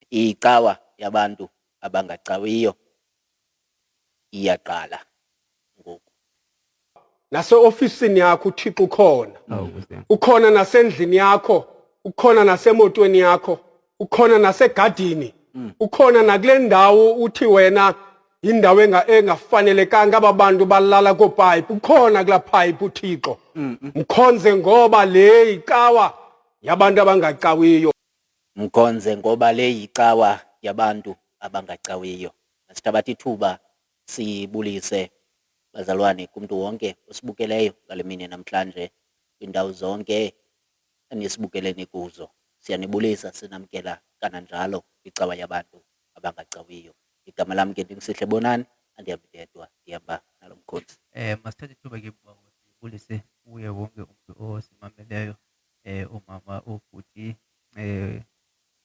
Icawa yabantu abangacawiyo iyaqala ngoku. Nase-ofisini yakho uThixo ukhona. Ukhona nasendlini yakho, ukhona nasemotweni yakho, ukhona nasegadini. Ukhona nakule ndawo uthi wena indawo engafanelekanga aba bantu balala koopayipi. Ukhona kulaa payipi uThixo. Mkhonze ngoba le icawa yabantu abangacawiyo. Mkhonze ngoba le yicawa yabantu abangacawiyo. Masithabathe ithuba sibulise bazalwane kumntu wonke osibukeleyo ngale mini namhlanje kwiindawo zonke enisibukeleni kuzo. Siyanibulisa, sinamkela kananjalo kwicawa yabantu abangacawiyo. Igama lam ke ndinguSihle Bonani, andihambi ndedwa, ndihamba nalo mkhosi. Masithathe ithuba ke sibulise kuye wonke umuntu osimameleyo, umama, obhuti,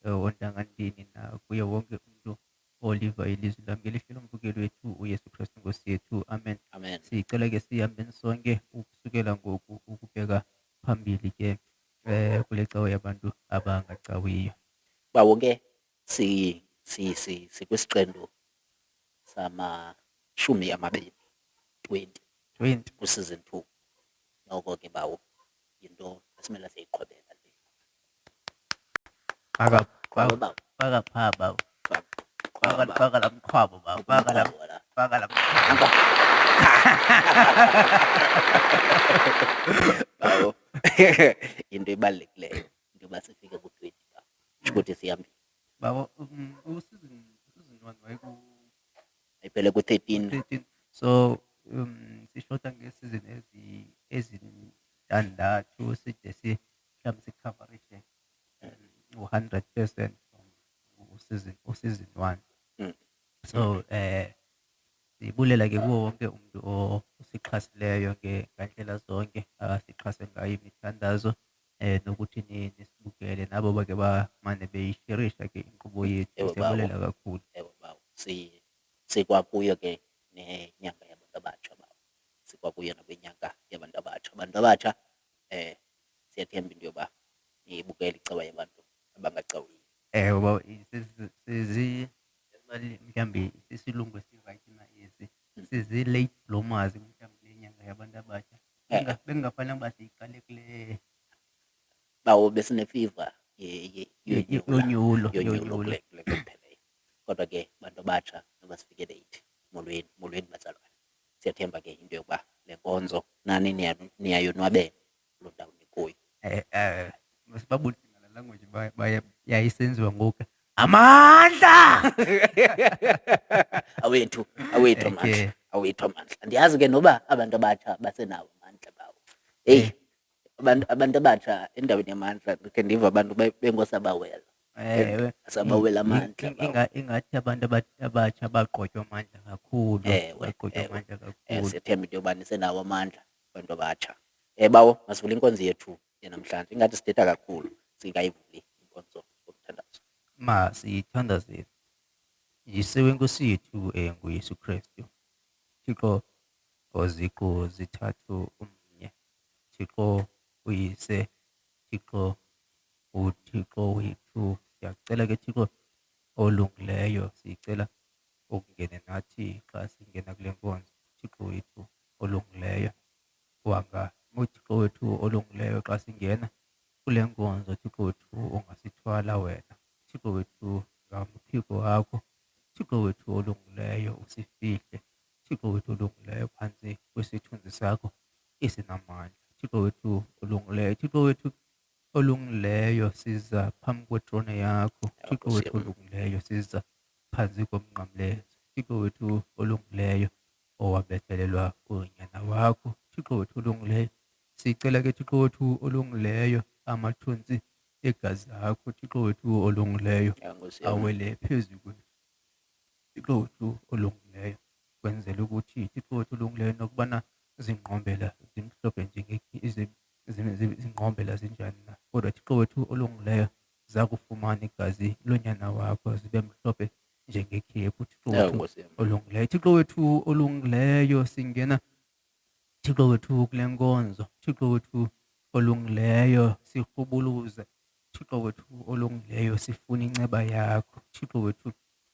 ontangantini, nakuye wonke umuntu oliva ilizwi lam ngelihle lombukeli wethu uYesu Kristu Nkosi yethu. Amen. Amen. Sicela ke sihambeni sonke ukusukela ngoku ukubheka phambili ke kule cawa yabantu abangacawiyo. Bawonke sikwisiqendu samashumi amabini 20 kuseason 2. Noko ke bawo yinto esimele siyiqhubeka le. Baka pha bawo. Qhwaba. Baka la mqhwabo bawo. Baka la bawo. Into ebalulekileyo into yoba sifike ku-20 bawo. Kusho ukuthi sihambile. bawo. Season 1 Ayiphele ku-13. 13. So sishota ngesizini ezintandathu side mhlawumbe sikhavarishe 100% season 1. So sibulela ke kuwo wonke umuntu osixhasileyo ngandlela zonke asixhase ngayo imithandazo nokuthi nisibukele nabo bake bamane beyisherisha ke inkqubo yethu. Siyabulela kakhulu. Ewe bawo. Sikwakuyo ke nenyanga yabantu abatsha bawo. Sikwakuyo nakwinyanga yabantu abatsha. Abantu abatsha siyathemba into yoba niyibukele icawa yabantu abangacawiyo. Bawo, mhlawumbe isilungu esirayithi na esi sizi-late bloomers mhlawumbe le nyanga yabantu abatsha. Bekungafanele uba siyiqale kule Bawo besinefiva yonyulo. kule kupheleyo. Kodwa ke bantu abatsha noba sifike late, molweni bazalwane. Siyathemba ke into yokuba le nkonzo nani niyayonwabela kuloo ndawo nikuyo. Masibabulise ngala language yayisenziwa ngoku. Amandla! Awethu amandla. Awethu amandla. Andiyazi ke noba abantu abatsha basenawo amandla bawo. Heyi, abantu abatsha endaweni yamandla ndikhe ndiva abantu bengosabawela. Asabawela amandla bawo. Ingathi abantu abatsha baqotywa amandla kakhulu. Baqotywa amandla kakhulu. Siyathemba into yoba nisenawo amandla abantu abatsha. Bawo, masivule inkonzo yethu yanamhlanje. Ingathi sithetha kakhulu, singayivuli inkonzo yomthandazo. Masiyithandaze. Yise wenkosi yethu nguYesu Kristu. Thixo oziqu zithathu umnye. Thixo uyise, Thixo uThixo wethu. Siyacela ke Thixo olungileyo, sicela ukungena nathi xa singena kule nkonzo. Thixo wethu olungileyo, wanga uThixo wethu olungileyo xa singena kule nkonzo. Thixo wethu ungasithwala wena. Thixo wethu ngamuphiko wakho. Thixo wethu olungileyo usifihle. Thixo wethu olungileyo phantsi kwesithunzi sakho esinamandla. Thixo wethu olungileyo. Thixo wethu olungileyo siza phambi kwetrone yakho. Thixo wethu olungileyo siza phantsi komnqamlezo. Thixo wethu olungileyo owabethelelwa kunyana wakho. Thixo wethu olungileyo sicela ke Thixo wethu olungileyo amathontsi egazi lakho. Thixo wethu olungileyo awele phezu kwethu. Thixo wethu olungileyo kwenzela ukuthi Thixo wethu olungileyo nokubana zingqombela zimhlophe zingqombela zinjani na, kodwa Thixo wethu olungileyo zakufumana igazi lonyana wakho zibe mhlophe njengekhephu. Thixo wethu olungileyo. Thixo wethu olungileyo singena Thixo wethu kule nkonzo. Thixo wethu olungileyo sirhubuluze Thixo wethu olungileyo, sifuna inceba yakho. Thixo wethu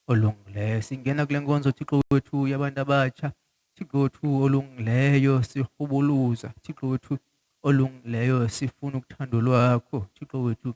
olungileyo, singena kule nkonzo Thixo wethu yabantu abatsha. Thixo wethu olungileyo, sirhubuluza. Thixo wethu olungileyo, sifuna ukuthando lwakho. Thixo wethu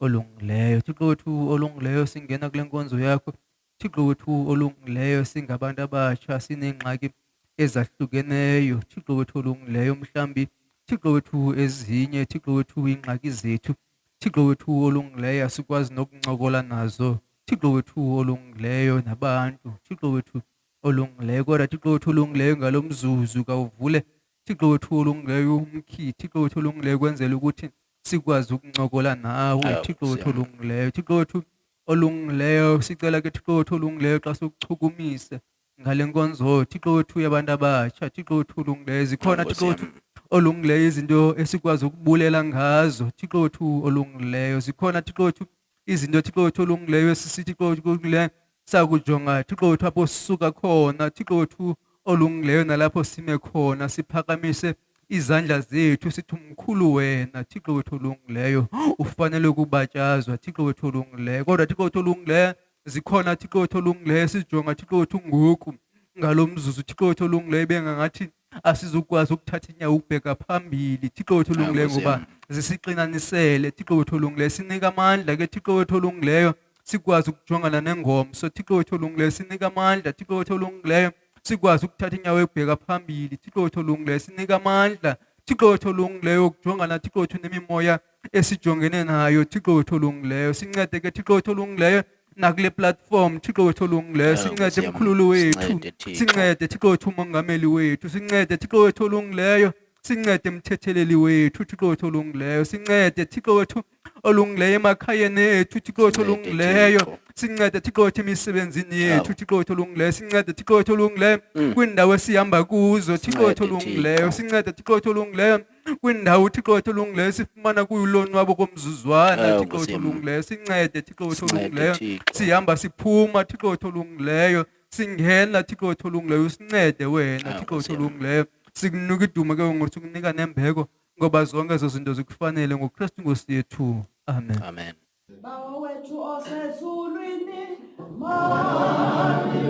olungileyo, Thixo wethu olungileyo, singena kule nkonzo yakho. Thixo wethu olungileyo, singabantu abatsha sineengxaki ezahlukeneyo. Thixo wethu olungileyo, mhlambi Thixo wethu ezinye Thixo wethu iingxaki zethu Thixo wethu olungileyo asikwazi nokuncokola nazo. Thixo wethu olungileyo nabantu. Thixo wethu olungileyo, kodwa Thixo wethu olungileyo ngalo mzuzu kawuvule Thixo wethu olungileyo umkhi. Thixo wethu olungileyo kwenzela ukuthi sikwazi ukuncokola nawe. Thixo wethu olungileyo, Thixo wethu olungileyo, sicela ke Thixo wethu olungileyo xa sokuchukumise ngale nkonzo Thixo wethu yabantu abatsha. Thixo wethu olungileyo, zikhona Thixo wethu olungileyo izinto esikwazi ukubulela ngazo. Thixo wethu olungileyo, zikhona Thixo wethu izinto Thixo wethu olungileyo esisithi Thixo wethu olungileyo sakujonga Thixo wethu apho sisuka khona. Thixo wethu olungileyo, nalapho sime khona siphakamise izandla zethu sithi mkhulu wena Thixo wethu olungileyo, ufanele ukubatyazwa Thixo wethu olungileyo. Kodwa Thixo wethu olungileyo, zikhona Thixo wethu olungileyo sijonga Thixo wethu ngoku ngalo mzuzu Thixo wethu olungileyo bengangathi asizukwazi ukuthatha inyawo ukubheka phambili Thixo wethu olungileyo, ngoba zisixinanisele Thixo wethu olungileyo. Sinika amandla ke Thixo wethu olungileyo, sikwazi ukujongana nengomso Thixo wethu olungileyo. Sinika amandla Thixo wethu olungileyo, sikwazi ukuthatha inyawo ukubheka phambili Thixo wethu olungileyo. Sinika amandla Thixo wethu olungileyo ukujongana Thixo wethu nemimoya esijongene nayo Thixo wethu olungileyo. Sincede ke Thixo wethu olungileyo nakule platform Thixo wethu olungileyo. Sincede mkhululo wethu, sincede Thixo wethu umongameli wethu, sincede Thixo wethu olungileyo, sincede mthetheleli wethu Thixo wethu olungileyo. Sincede Thixo wethu olungileyo emakhayeni ethu Thixo wethu olungileyo. Sincede Thixo wethu emisebenzini yethu Thixo wethu olungileyo. Sincede Thixo wethu olungileyo kwiindawo esihamba kuzo Thixo wethu olungileyo. Sincede Thixo wethu olungileyo kwiindawo Thixo wethu olungileyo sifumana kuyilonwabo komzuzwana Thixo wethu olungileyo. Sincede Thixo wethu olungileyo, sihamba siphuma Thixo wethu olungileyo, singena Thixo wethu olungileyo. Usincede wena Thixo wethu olungileyo. Sikunika idumo ke ngoku, sikunika nembeko, ngoba zonke ezo zinto zikufanele ngoKristu Nkosi yethu. Amen. Amen. Bawo wethu osezulwini, mawubathwe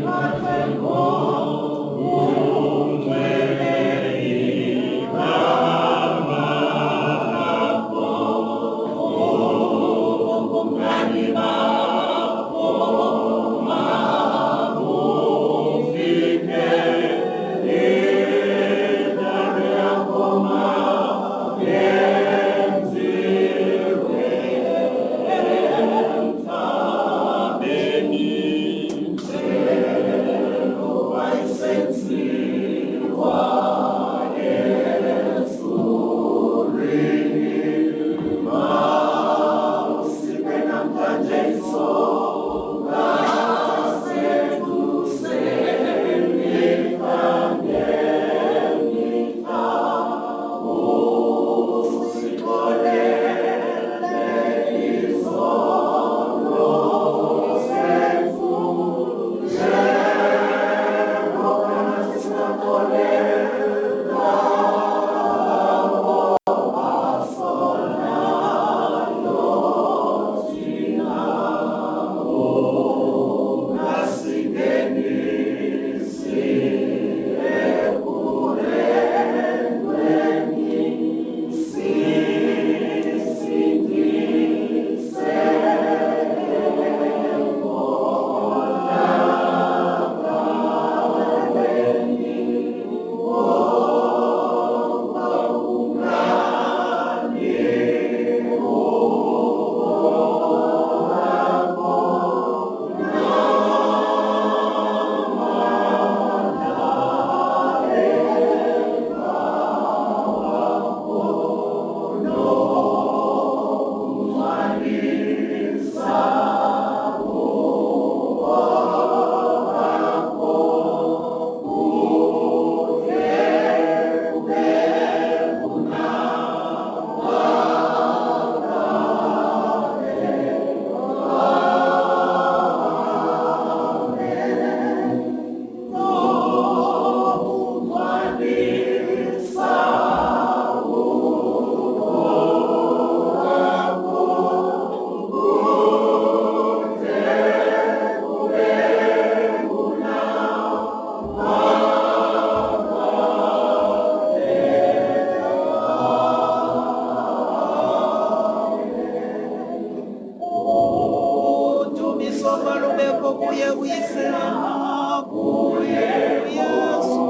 nako kuye uyise nakuye uyesu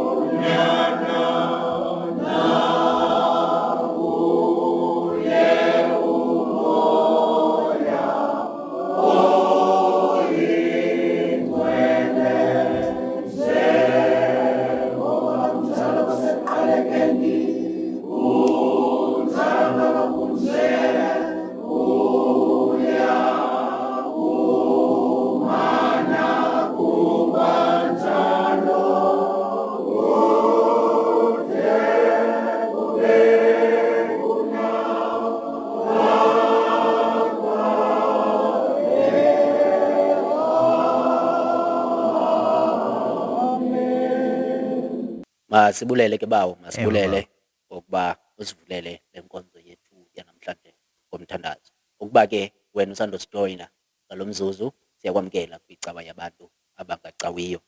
Masibulele ke bawo, masibulele Ewe, ngokuba usivulele le nkonzo yethu yanamhlanje ngomthandazo. Ukuba ke wena usandosijoyina ngalo mzuzu, siyakwamkela kwicawa yabantu abangacawiyo.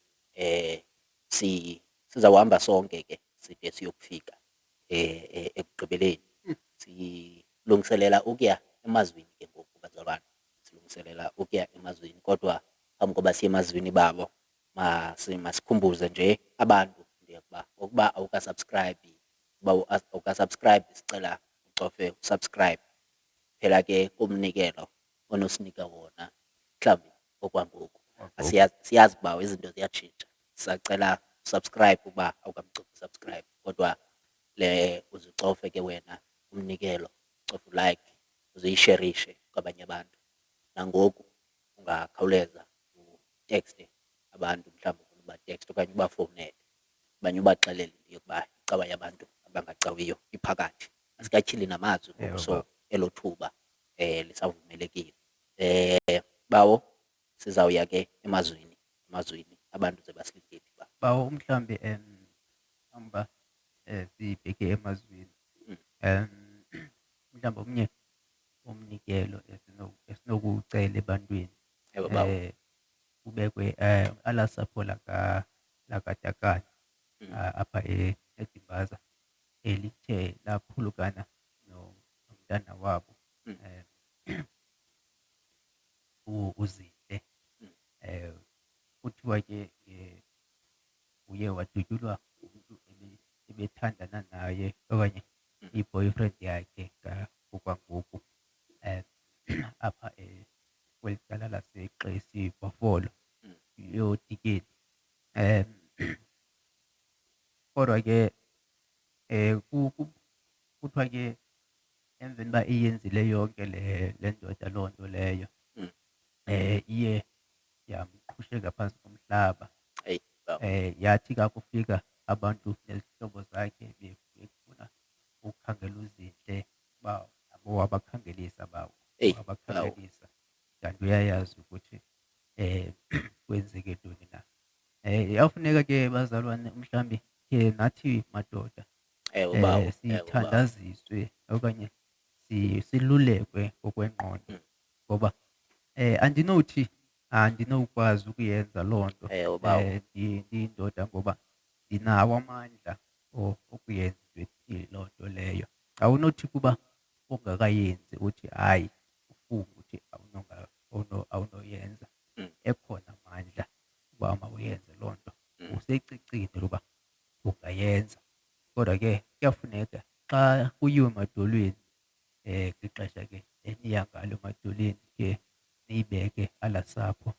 Sizawuhamba sonke ke side siyokufika ekugqibeleni. Silungiselela ukuya emazweni ke ngoku bazalwane, silungiselela ukuya emazweni, kodwa phambi koba siye emazweni babo masikhumbuze nje abantu ukuba awukasubscribe, awukasubscribe sicela ucofe usubscribe. Phela ke kumnikelo onosinika wona mhlawumbi okwangoku. Siyazi uba izinto ziyatshintsha. Sisacela usubscribe ukuba awukamcofi usubscribe, kodwa uzicofe ke wena umnikelo, ucofe ulike, uziyisherishe kwabanye abantu. Nangoku ungakhawuleza utekste abantu, mhlawumbi ufuna ubateksta okanye ubafowunele, abanye ubaxelele into yokuba icawa yabantu abangacawiyo iphakathi. Asikatyhili namazwi ngoku, so elo thuba lisavumelekile. Bawo, sizawuya ke emazweni abantu ze basilindile ba. bawo mhlambi amba sibheke emazweni. Mhlawumbe omnye umnikelo esinokuwucela ebantwini Ewe bawo. kubekwe alasapho lakaTakane apha eDimbaza elithe laphulukana nomntana wabo uZinhle. Kuthiwa ke uye wadutyulwa umntu ebethandana naye okanye i-boyfriend yakhe okwangoku apha kweli cala laseXesi Bhofolo yodikeni. Kodwa ke kuthiwa ke emveni uba iyenzile yonke le ndoda loo nto leyo, iye yamqhusheka phantsi komhlaba. Eyi bawo. Yathi kakufika abantu nezihlobo zakhe befuna ukhangela uZinhle, uba nabo wabakhangelisa bawo, Eyi, wabakhangelisa. Kanti uyayazi ukuthi kwenzeke ntoni na. Yawufuneka ke bazalwane mhlambi ke nathi madoda Ewe bawo. Ewe bawo. sithandaziswe okanye silulekwe ngokwengqondo, ngoba andinokwazi ukuyenza loo nto Ewe bawo. ndiyindoda, ngoba ndinawo amandla okuyenza into loo nto leyo. Awunothi kuba ungakayenzi uthi hayi ufunga uthi awunoyenza. Ekhona amandla uba mawuyenze loo nto, usecicini loba ungayenza. Kodwa ke kuyafuneka xa kuyiwe emadolweni kwixesha ke eniya ngalo emadolweni ke niyibeke alaa sapho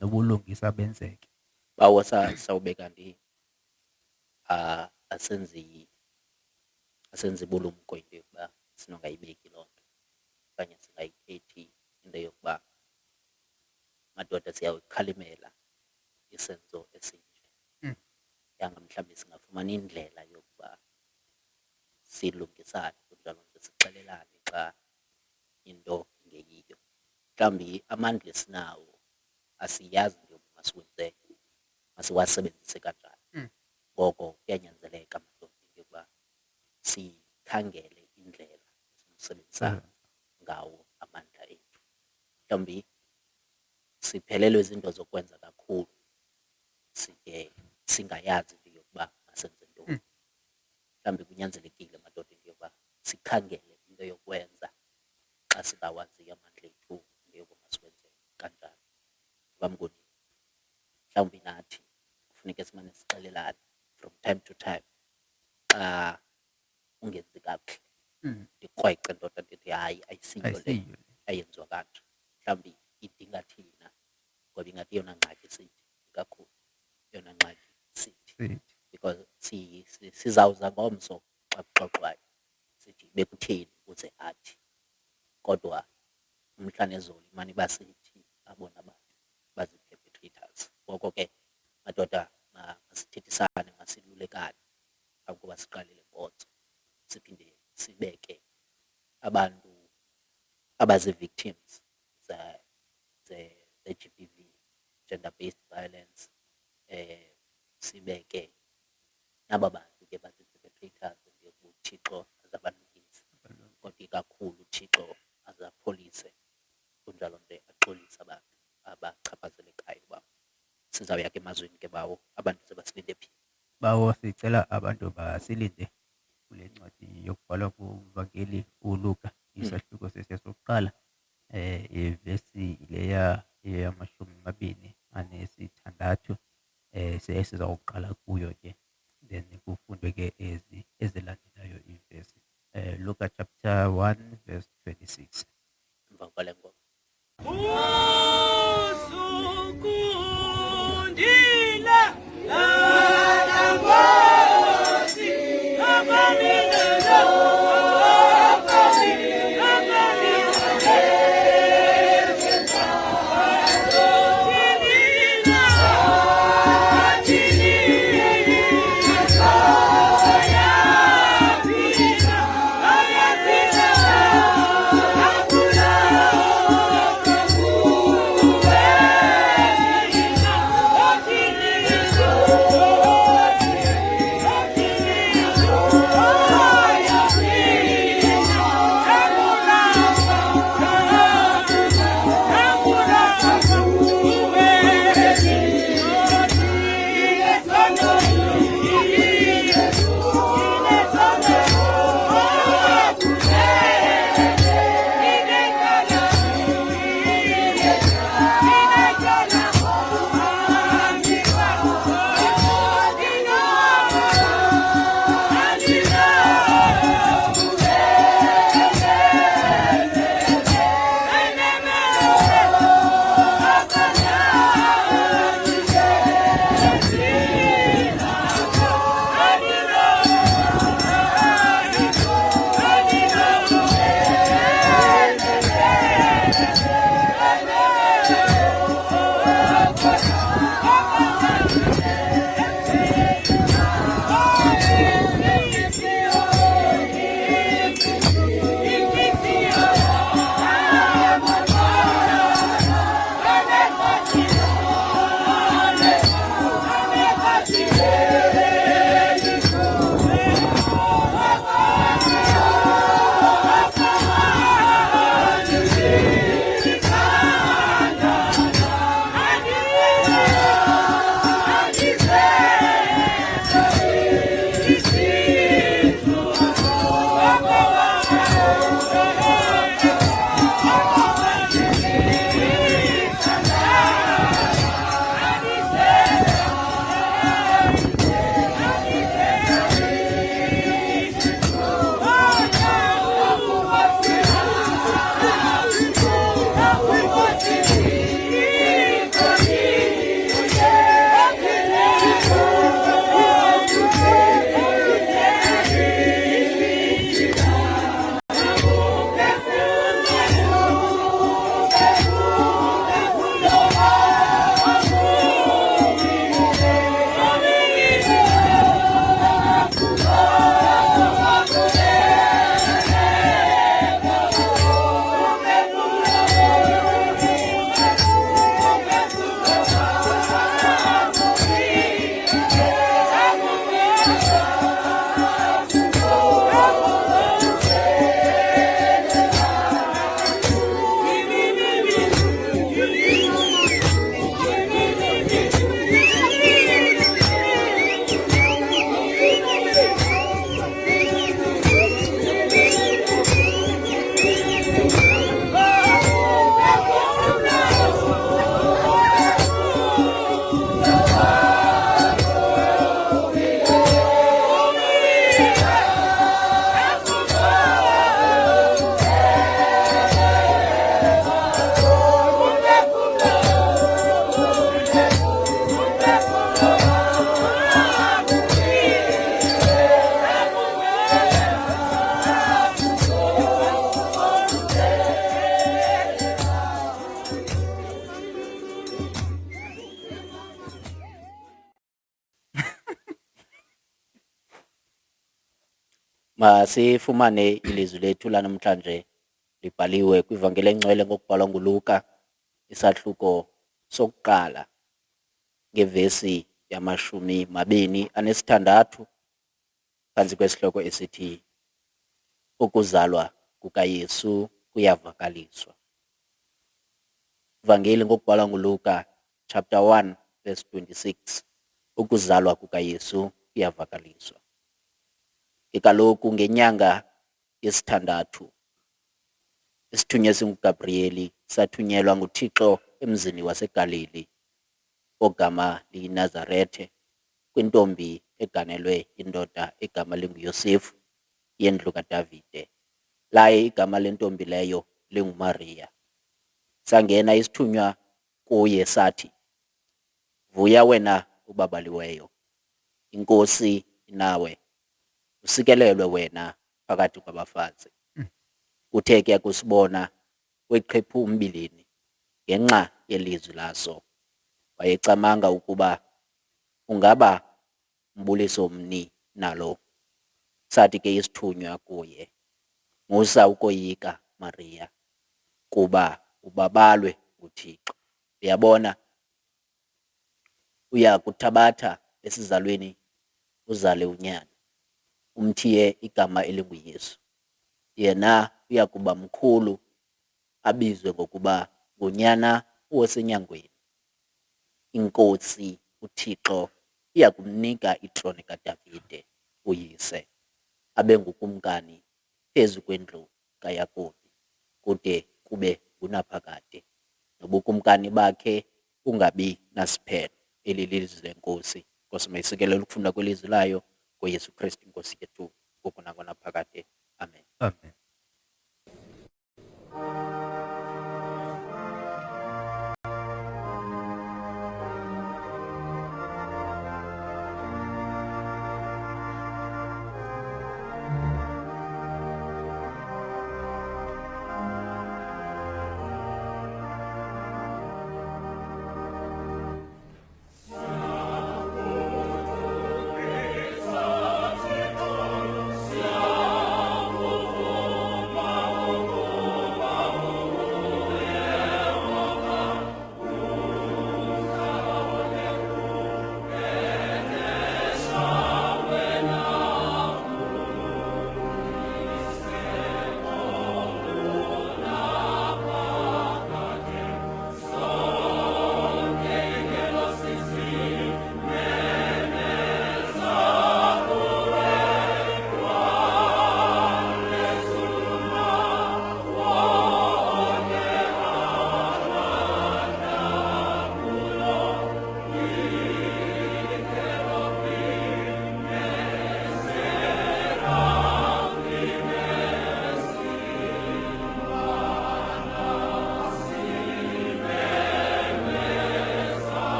nobulungisa benzeke. Bawo, sawube kanti asenzi bulumko into yokuba sinongayibeki loo nto okanye singayithethi into yokuba madoda siyawukhalimela isenzo esinje. Yanga mhlawumbi singafumana indlela yokuba silungisane kunjalo nje, sixelelane xa into ingeyiyo. Mhlawumbi amandla esinawo asiyazi into yokuba masiwenze, masiwasebenzise kanjani. Ngoko kuyanyanzeleka madoda into yokuba sikhangele indlela esinosebenzisa ngawo amandla ethu. Mhlawumbi siphelelwe zinto zokwenza kakhulu, sike singayazi into yokuba masenze ntoni. Mhlawumbi kunyanzelekile madoda into yokuba sikhangele into yokwenza xa singawaziyo amandla ethu, into yokuba masiwenze kanjani. Bamnguni, mhlawumbi nathi kufuneka simane sixelelane from time to time xa ungenzi kakuhle. Ndikrweqe ndoda ndithi hayi ayisiyo le Ayisiyo le. ayenziwa kanje, mhlawumbi idinga thina ngoba ingathi eyona ngxaki sithi kakhulu, eyona ngxaki sithi Sithi. because sizawuza ngomso xa kuxoxwayo sithi bekutheni ukuze athi, kodwa umhla nezolo imane basithi abona bantu bazi-perpetrators. Ngoko ke madoda masithethisane, masilulekane phambi koba siqale le mbotso, siphinde sibeke abantu abazi-victims ze-GBV, gender-based violence, sibeke naba bantu ke bazi-perpetrators uThixo azabalungisa, kodwa ikakhulu uThixo azapholise kunjalo nje axolise abantu abachaphazelekayo bawo. Sizawuya ke emazweni ke bawo, abantu sebasilinde phi? Bawo sicela abantu basilinde kule ncwadi yokubhalwa kuvangeli uLuka isahluko sesiyokuqala ivesi leya yama-26 sizawuqala kuyo ke, then kufundwe ke ezilandelayo ivesi. Luka chapter 1 verse 26. Emva kwale ngoma. Masifumane ilizwi lethu lanamhlanje libhaliwe kwivangeli engcwele ngokubhalwa nguLuka isahluko sokuqala ngevesi yama-26 phantsi kwesihloko esithi ukuzalwa kukaYesu kuyavakaliswa. Ivangeli ngokubhalwa nguLuka chapter 1 verse 26. Ukuzalwa kukaYesu kuyavakaliswa. Kaloku ngenyanga yesithandathu isithunywa singuGabriyeli sathunyelwa nguThixo emzini waseGalili ogama liyiNazarethe kwintombi eganelwe indoda egama linguYosefu yendlu kaDavide. Laye igama lentombi leyo linguMariya. Sangena isithunywa kuye sathi, vuya wena ubabaliweyo, iNkosi inawe, usikelelwe wena phakathi kwabafazi. Uthe ke kusibona weqhephu umbilini ngenxa yelizwi laso. Wayecamanga ukuba ungaba mbuliso mni nalo. Sathi ke isithunywa kuye, musa ukoyika Mariya, kuba ubabalwe nguThixo. Uyabona, uya kuthabatha esizalweni uzale unyana, umthiye igama elinguYesu. Yena uya kuba mkhulu, abizwe ngokuba ngunyana osenyangweni. Inkosi uThixo iya kumnika itroni kaDavide uyise, abe ngukumkani phezu kwendlu kaYakobi kude kube ngunaphakade, nobukumkani bakhe bungabi nasiphelo. Eli lizwi lenkosi. Nkosi mayisikelele ukufunda kwelizwi layo ngoYesu Kristu inkosi yethu ngoku nangonaphakade. Amen. Amen.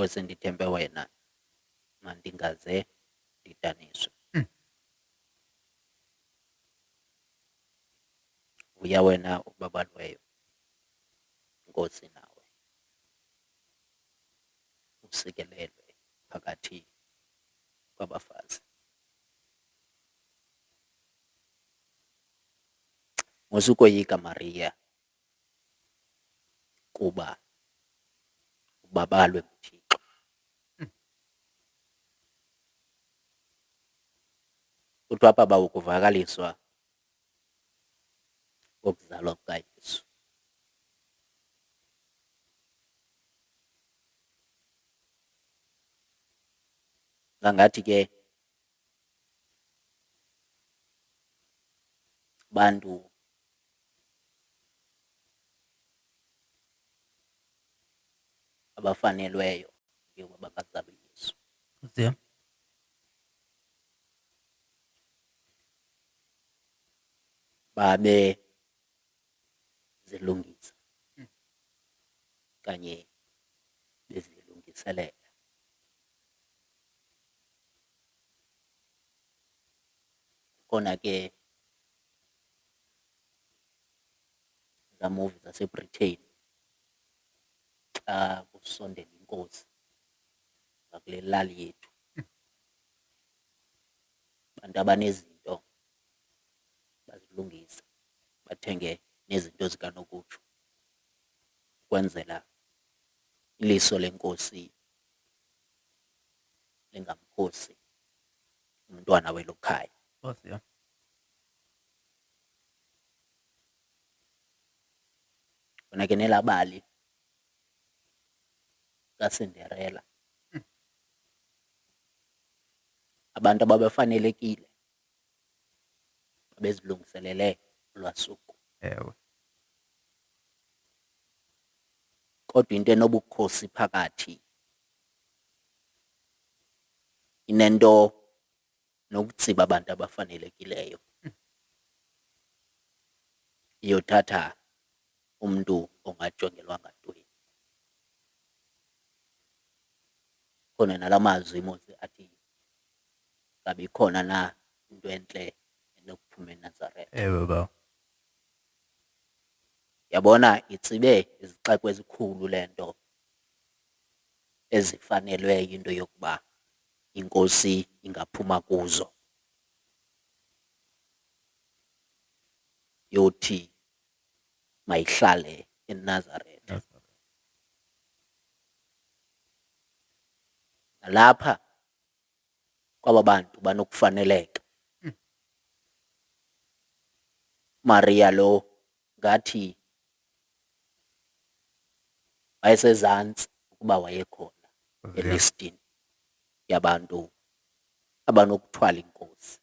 Nkosi, ndithembe wena mandingaze ndidaniswe. Uya wena ubabalweyo, Nkosi, nawe usikelelwe phakathi kwabafazi. Musukoyika Maria, kuba ubabalwe nguThixo. Kuthiwa apha bawukuvakaliswa ngokuzalwa kukaYesu. Ngangathi ke bantu abafanelweyo yokuba bakazalwe Yesu Nkosi yam. babe zilungisa kanye bezilungiselela. Khona ke zamuvi zaseBritain xa kusondela inkosi ngakule lali yethu, bantu abanezinto bazilungisa, bathenge nezinto zikanokutsho ukwenzela iliso lenkosi lingamkhosi umntwana welo khaya. Nkosi yam. Khona ke nelaa bali kaCinderella, abantu ababefanelekile babezilungiselele olwaa suku. Ewe. Kodwa into enobukhosi phakathi inento nokutsiba abantu abafanelekileyo, iyothatha umntu ongajongelwanga ntweni. Khona nala mazwi Mose athi ngabe ikhona na into entle enokuphuma eNazaretha. Ewe bawo. Yabona itsibe izixeko ezikhulu le nto ezifanelweyo into yokuba inkosi ingaphuma kuzo, yothi mayihlale eNazaretha. Nalapha kwaba bantu banokufaneleka. Maria lo ngathi wayesezantsi ukuba wayekhona elistini yabantu abanokuthwala inkosi.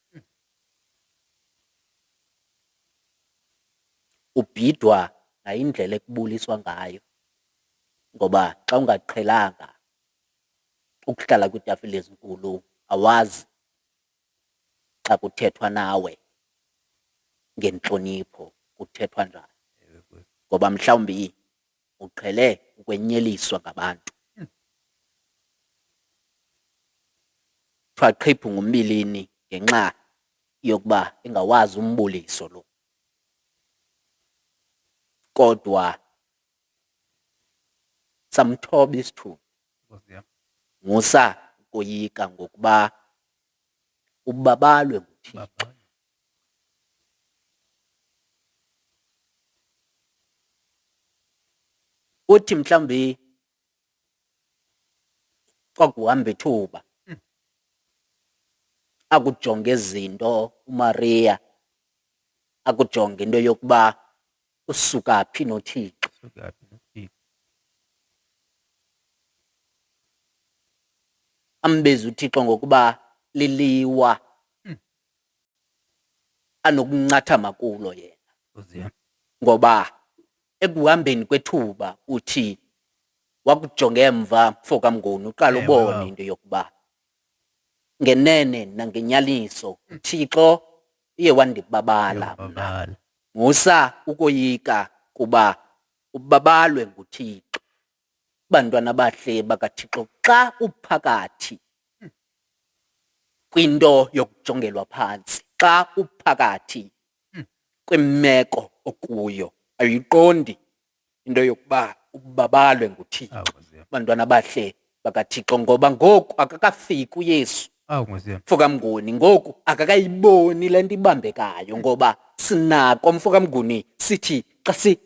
Ubhidwa nayindlela ekubuliswa ngayo, ngoba xa ungaqhelanga ukuhlala kwitafile ezinkulu awazi xa kuthethwa nawe ngentlonipho kuthethwa njani, ngoba mhlawumbi uqhele ukwenyeliswa ngabantu. Kuthiwa qhiphu ngumbilini ngenxa yokuba engawazi umbuliso lo. Kodwa samthoba isithuba, Nkosi yam. musa ukoyika ngokuba ubabalwe nguThixo. Baba. Uthi mhlawumbi kwakuhamba ithuba akujonge izinto uMaria, akujonge into yokuba usuka phi noThixo. Sukaphi noThixo. Ambeze uThixo ngokuba liliwa anokuncathama kulo yena, Nkosi yam. ngoba ekuhambeni kwethuba uthi wakujonga emva mfo kaMnguni uqala Ewe, ubone bawo. into yokuba ngenene nangenyaniso uThixo uye wandibabala mna. Babala. Musa ukoyika kuba ubabalwe nguThixo. bantwana bahle bakaThixo, xa uphakathi kwinto yokujongelwa phantsi, xa uphakathi kwimeko okuyo, ayiqondi into yokuba ubabalwe nguThixo. Awu Nkosi yami. Bantwana bahle bakaThixo, ngoba ngoku akakafiki uYesu Awu Nkosi yami. mfokamnguni, ngoku akakayiboni le nto ibambekayo, ngoba sinako mfokamnguni sithi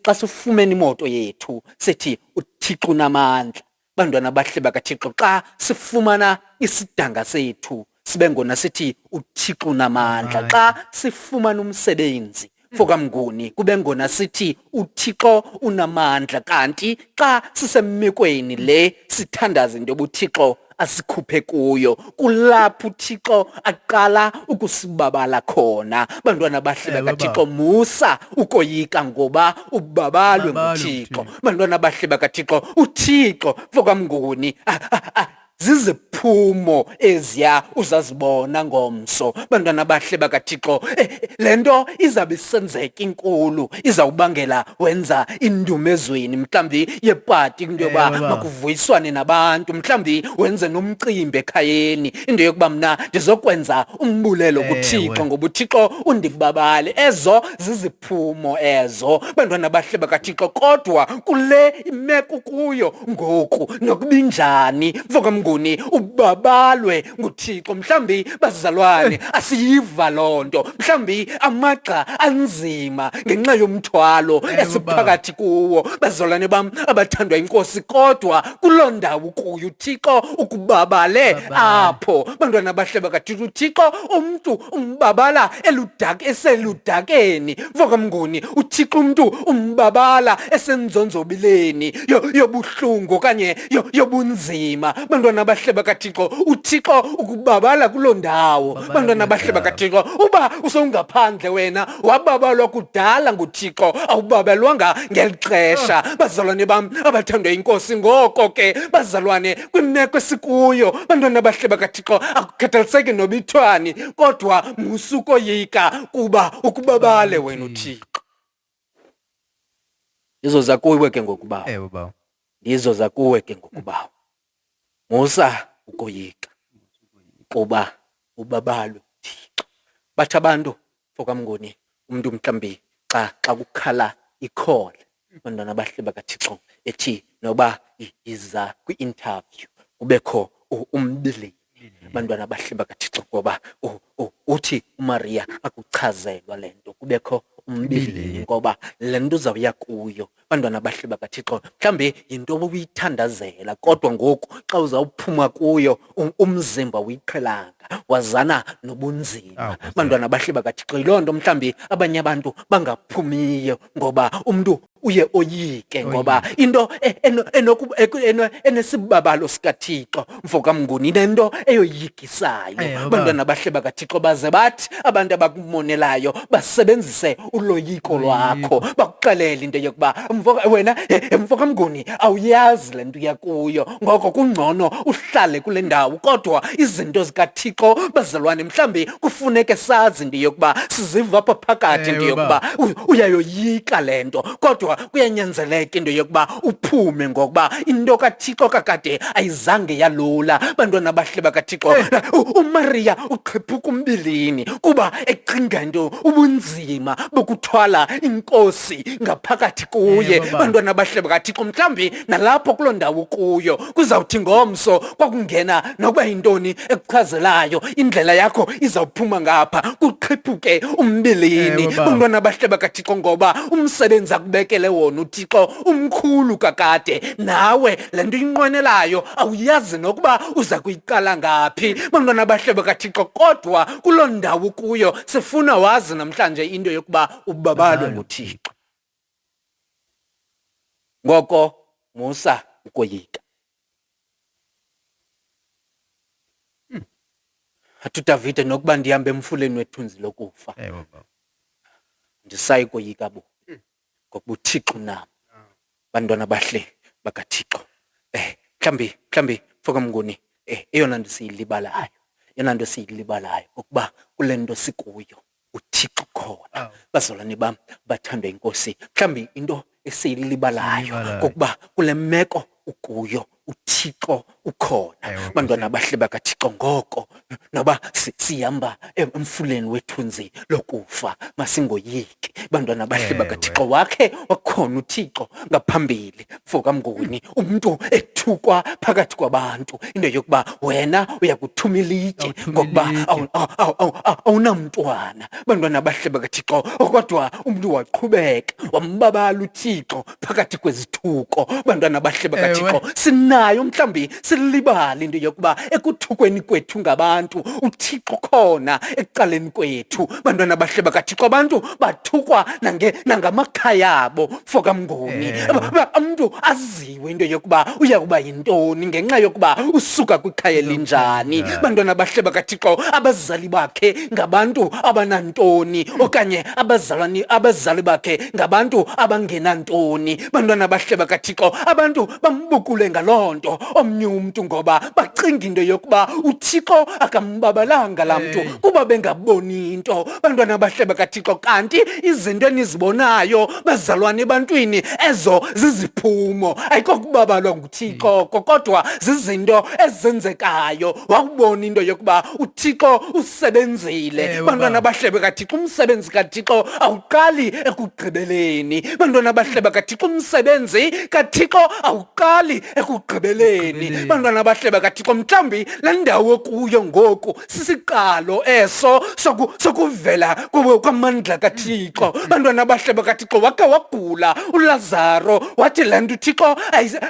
xa sifumene imoto yethu sithi uThixo unamandla. Bantwana bahle bakaThixo, xa sifumana isidanga sethu sibe ngona sithi uThixo unamandla. Xa sifumana umsebenzi mfokamnguni kube ngona sithi uThixo unamandla. Kanti xa sisemekweni le sithandaza into yobuThixo asikhuphe kuyo, kulapho uThixo aqala ukusibabala khona. Bantwana bahle Ewe, bakaThixo, musa ukoyika ngoba ubabalwe Ubabalwe nguThixo. nguThixo. Bantwana bahle bakaThixo, uThixo mfokamnguni ziziphumo eziya uzazibona ngomso. Bantwana bahle bakaThixo, le nto izawube isenzeka inkulu, izawubangela wenza indumezweni mhlawumbi yepati, into yokuba Baba. makuvuyiswane nabantu, mhlawumbi wenze nomcimbi ekhayeni, into yokuba mna ndizokwenza umbulelo kuThixo Ewe. ngoba uThixo undibabale. Ezo ziziphumo ezo, bantwana bahle bakaThixo. Kodwa kule imeko kuyo ngoku nokubinjani mfokamnguni, ubabalwe nguThixo. Mhlawumbi bazalwane asiyiva loo nto, mhlawumbi amagxa anzima ngenxa yomthwalo esiphakathi kuwo. Bazalwane bam abathandwa inkosi, kodwa kuloo ndawo kuyo uThixo ukubabale apho. Bantwana bahle bakaThixo, uThixo umntu umbabala eseludakeni mfokamnguni. uThixo umntu umbabala esenzonzobileni yobuhlungu okanye yobunzima. Bantwana bahle bakaThixo, uThixo ukubabala kuloo ndawo. Bantwana bahle bakaThixo, uba usowungaphandle wena wababalwa kudala nguThixo, awubabalwanga ngeli xesha. Bazalwane bam abathandwa inkosi, ngoko ke bazalwane, kwimeko esikuyo bantwana bahle bakaThixo, akukhathaliseki nobithwani, kodwa musukoyika kuba ukubabale wena uThixo. Ndizoza kuwe ke ngokubawo, Ewe baba. ndizoza kuwe ke ngokubawo. Musa ukoyika kuba ubabalwe uThixo. Bathi abantu mfokamnguni, umntu mhlawumbi xa kukhala ikhole, bantwana bahle bakaThixo, ethi noba iza kwi-interview kubekho umbilini. Bantwana bahle bakaThixo, ngoba uthi uMaria akuchazelwa le nto, kubekho umbilini, ngoba le nto uzawuya kuyo. Bantwana bahle bakaThixo, mhlawumbi yinto ubuyithandazela, kodwa ngoku xa uzawuphuma kuyo umzimba uyiqhelanga, wazana nobunzima. Bantwana bahle bakaThixo, yiloo nto mhlawumbi abanye abantu bangaphumiyo, ngoba umntu uye oyike, ngoba into enesibabalo sikaThixo mfokamnguni inento eyoyikisayo. Bantwana bahle bakaThixo, baze bathi abantu abakumonelayo basebenzise uloyiko lwakho, bakuxelele into yokuba wena mfokamnguni awuyazi le nto uyakuyo, ngoko kungcono uhlale kule ndawo. Kodwa izinto zikaThixo bazalwane, mhlawumbi kufuneke sazi into yokuba siziva apha phakathi into yokuba uyayoyika le nto, kodwa kuyanyanzeleka into yokuba uphume, ngokuba into kaThixo kakade ayizange yalula. Bantwana bahle bakaThixo, uMaria uqhephuka umbilini kuba ecinga into ubunzima bokuthwala inkosi ngaphakathi kuye. Bantwana bahle bakaThixo, mhlawumbi nalapho kuloo ndawo kuyo kuzawuthi ngomso kwakungena nokuba yintoni ekuchazelayo, indlela yakho izawuphuma ngapha, kuqhephuke umbilini. Bantwana bahle bakaThixo, ngoba umsebenzi akubekele wona uThixo umkhulu kakade, nawe le nto uyinqwenelayo awuyazi nokuba uza kuyiqala ngaphi. Bantwana bahle bakaThixo, kodwa kuloo ndawo kuyo sifuna wazi namhlanje into yokuba ubabalwe nguThixo. Ngoko musa ukoyika. Athi uDavide, nokuba ndihambe emfuleni wethunzi lokufa, Ewe baba. ndisayi koyika bo, ngokuba uThixo nam. Bantwana bahle bakaThixo, mhlawumbi mfokamnguni, eyona nto siyilibalayo ukuba kule nto sikuyo uThixo khona. Bazalwane bam bathandwa inkosi, mhlawumbi into esiyilibalayo kokuba kule meko ukuyo uThixo ukhona. Ewe, Bantwana bahle bakaThixo, ngoko noba sihamba emfuleni wethunzi lokufa masingoyiki. Bantwana bahle Ewe. bakaThixo, wakhe wakhona uThixo ngaphambili mfokamnguni, umntu ethukwa phakathi kwabantu, into yokuba wena uyakuthuma ilitye Awuthuma ngokuba ilitye. awunamntwana. Bantwana bahle bakaThixo, kodwa umntu waqhubeka wambabala uThixo phakathi kwezithuko. Bantwana bahle bakaThixo, Ewe. sinayo mhlawumbi silibala into yokuba ekuthukweni kwethu ngabantu uThixo khona ekuqaleni kwethu. Bantwana bahle bakaThixo, abantu bathukwa nangamakhaya abo mfokamnguni. Umntu aziwe into yokuba uyakuba yintoni ngenxa yokuba usuka kwikhaya elinjani. Bantwana bahle bakaThixo, abazali bakhe ngabantu abanantoni okanye abazali bakhe ngabantu abangenantoni. Bantwana bahle bakaThixo, abantu bambukule ngaloo nto omnye umntu ngoba bacinga into yokuba uThixo akambabalanga laa mntu kuba bengaboni nto. Bantwana bahle bakaThixo, kanti izinto enizibonayo bazalwane ebantwini, ezo ziziphumo, ayikokubabalwa nguThixo kodwa zizinto ezenzekayo. Wakubona into yokuba uThixo usebenzile. Bantwana bahle bakaThixo, umsebenzi kaThixo awuqali ekugqibeleni. Bantwana bahle bakaThixo, umsebenzi kaThixo awuqali ekugqibeleni. Bantwana bahle bakaThixo, mhlawumbi le ndawo kuyo ngoku sisiqalo eso sokuvela kwamandla kaThixo. Bantwana bahle bakaThixo, wakhe wagula uLazaro, wathi le nto uThixo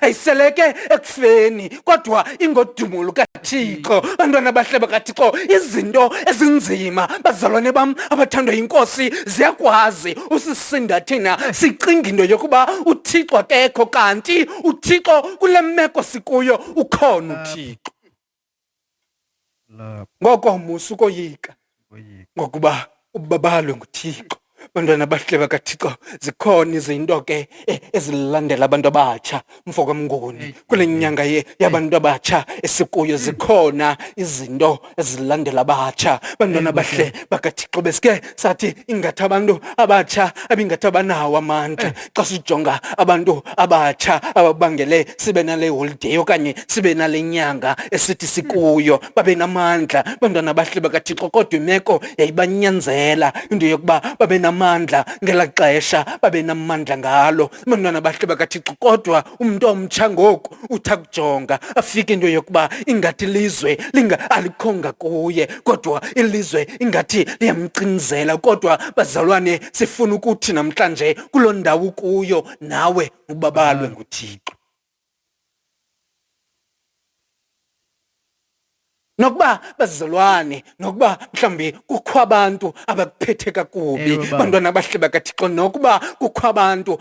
ayiseleke ekufeni kodwa ingodumulo kaThixo. Bantwana bahle bakaThixo, izinto ezinzima bazalwane bam abathandwa yinkosi ziyakwazi usisinda thina sicinga into yokuba uThixo akekho, kanti uThixo kule meko sikuyo ukhona uThixo. Lapho Ngoko musa ukoyika koyika. ngokuba ubabalwe nguThixo. Bantwana bahle bakaThixo, zikhona izinto ke ezilandela abantu abatsha mfokamnguni kule nyanga yabantu abatsha esikuyo. Zikhona izinto ezilandela abatsha. Bantwana bahle bakaThixo, besike sathi ingathi abantu abatsha abingathi abanawo amandla xa sijonga abantu abatsha ababangele sibe nale holiday okanye sibe nale nyanga esithi sikuyo babe namandla. Bantwana bahle bakaThixo, kodwa imeko yayibanyanzela into yokuba babe namandla ngelaa xesha, babe namandla ngalo. Bantwana bahle bakaThixo, kodwa umntu omtsha ngoku uthi akujonga afike into yokuba ingathi ilizwe alikhonga kuye kodwa ilizwe ingathi liyamcinzela. Kodwa bazalwane, sifuna ukuthi namhlanje kuloo ndawo kuyo nawe ubabalwe nguThixo. Nokuba bazalwane, nokuba mhlawumbi kukho abantu abakuphethe kakubi. Bantwana bahle bakaThixo, nokuba kukho abantu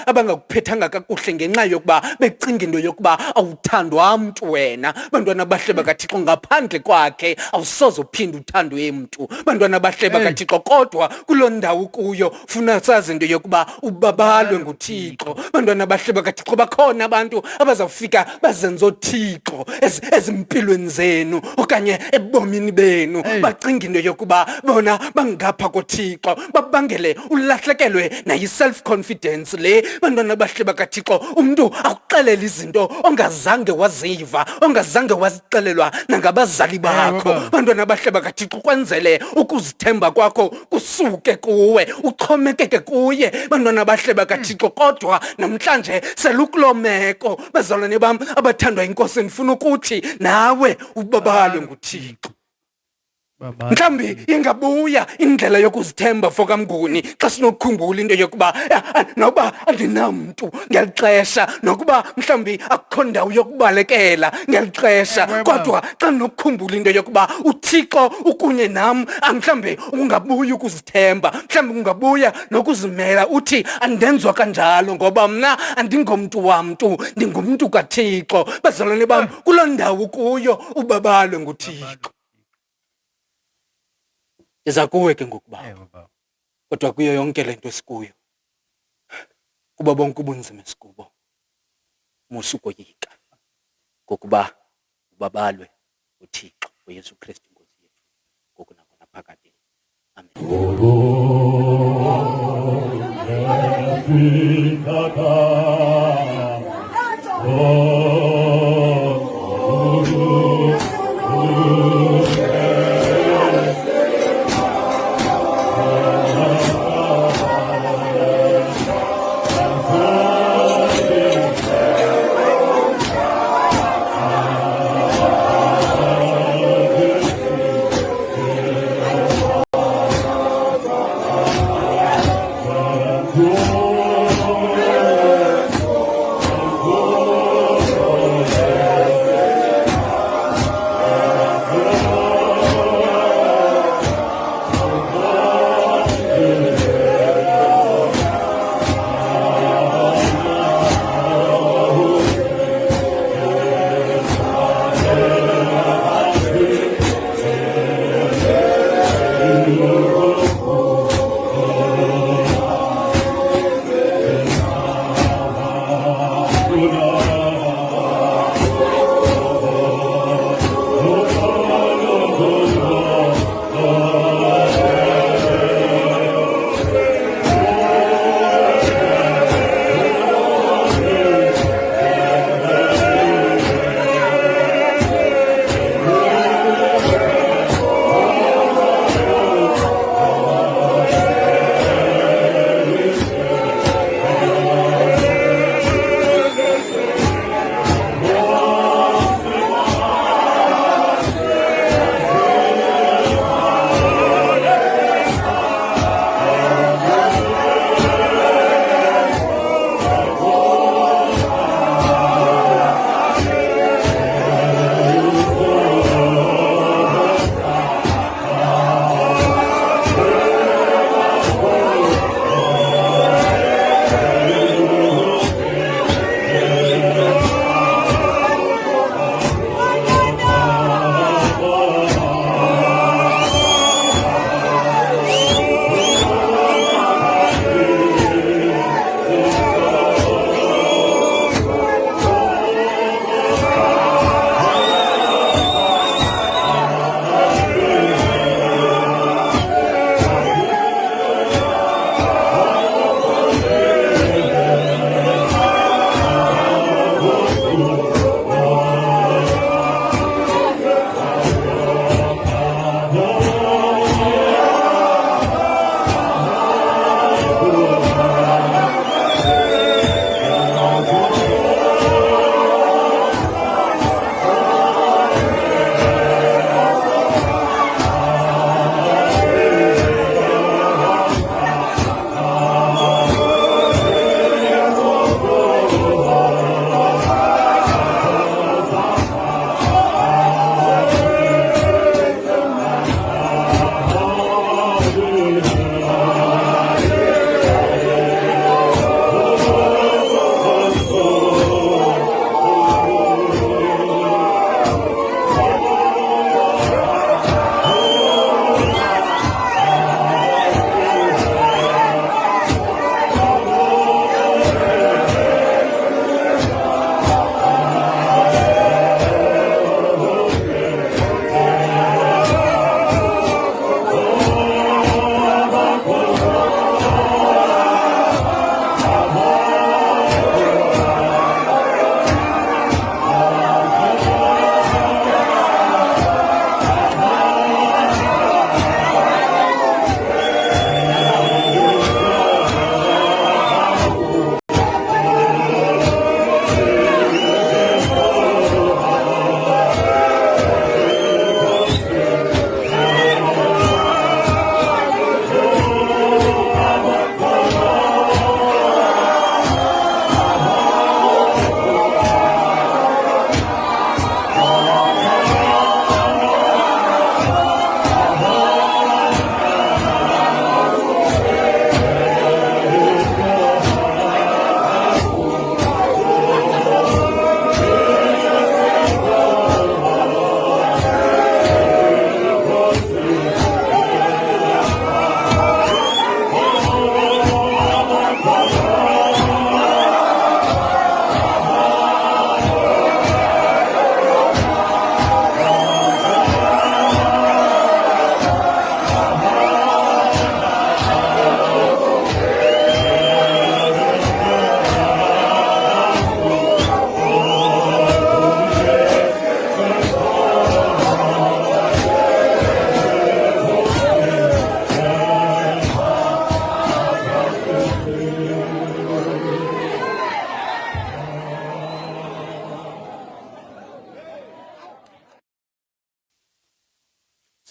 abangakuphethanga kakuhle ngenxa yokuba becinga into yokuba awuthandwa mntu wena. Bantwana bahle bakaThixo, ngaphandle kwakhe awusoze uphinde uthandwe mntu. Bantwana bahle bakaThixo, kodwa kuloo ndawo kuyo funa sazi into yokuba ubabalwe nguThixo. Bantwana bahle bakaThixo, bakhona abantu abazawufika bazenze oThixo ezimpilweni zenu okanye ebomini benu, bacinga into yokuba bona bangapha koThixo, babangele ulahlekelwe nayi-self confidence le. Bantwana bahle bakaThixo, umntu akuxelela izinto ongazange waziva, ongazange wazixelelwa nangabazali bakho. Bantwana bahle bakaThixo, kwenzele ukuzithemba kwakho kusuke kuwe, uxhomekeke kuye. Bantwana bahle bakaThixo, kodwa namhlanje selukuloo meko bazalwane bam abathandwa yinkosi, ndifuna ukuthi nawe ubabalwe nguThixo. Mhlawumbi ingabuya indlela yokuzithemba fokamnguni xa sinokukhumbula into yokuba nokuba andinamntu ngeli xesha, nokuba mhlawumbi akukho ndawo yokubalekela ngeli xesha, kodwa xa ndinokukhumbula into yokuba uThixo ukunye nam, mhlawumbi ungabuya ukuzithemba, mhlawumbi ungabuya nokuzimela uthi andenzwa kanjalo ngoba mna andingomntu wamntu, ndingumntu kaThixo. Bazalwane bam, kuloo ndawo kuyo ubabalwe nguThixo. Ndiza kuwe ke ngokuba kodwa kuyo yonke le nto esikuyo, kuba bonke ubunzima esikubo, musa ukoyika ngokuba ubabalwe uThixo uYesu Kristu Nkosi yethu ngoku naphakade. Amen. Oh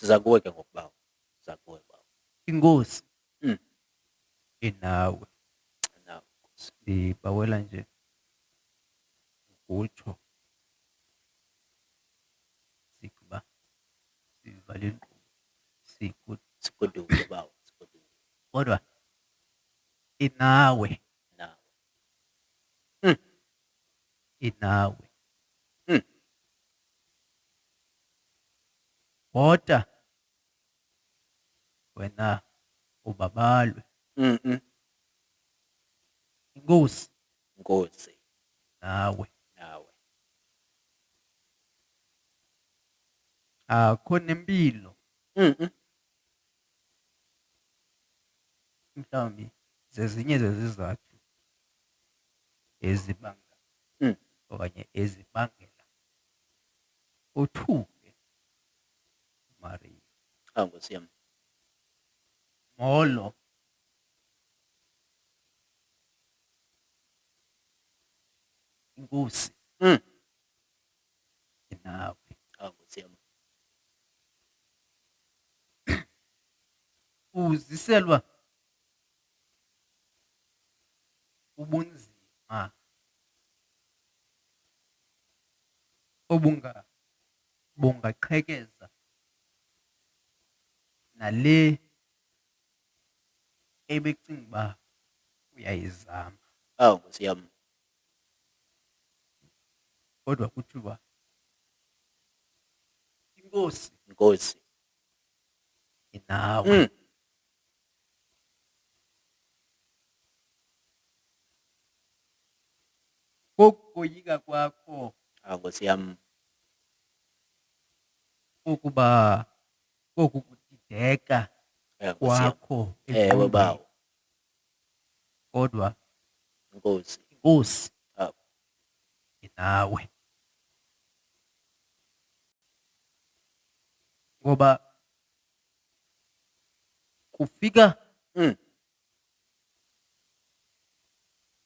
Siza kuwe ke ngokubawo. Siza kuwe bawo. Inkosi Mm. inawe. Nawe Nkosi. Ndibawela nje ukutsho sikuba sivale inkqubo Sikuduke bawo. Sikuduke. kodwa inawe, Nawe. inawe. Mm. Bhota wena ubabalwe. Inkosi Nkosi. nawe. Nawe. Akho nempilo mhlawumbi zezinye zezizathu ezibanga okanye ezibangela uthuke Maria. Nkosi yami. Molo inkosi inawe. Nkosi yami. Uziselwa ubunzima bungaqhekeza nale ebecinga uba uyayizama, Nkosi yami. kodwa kuthiwa inkosi Nkosi. inawe. Kokoyika kwakho Nkosi yami. ukuba koku kudideka Nkosi yami. kwakho Ewe engqondweni, bawo. kodwa Nkosi. inkosi Awu. inawe. Ngoba kufika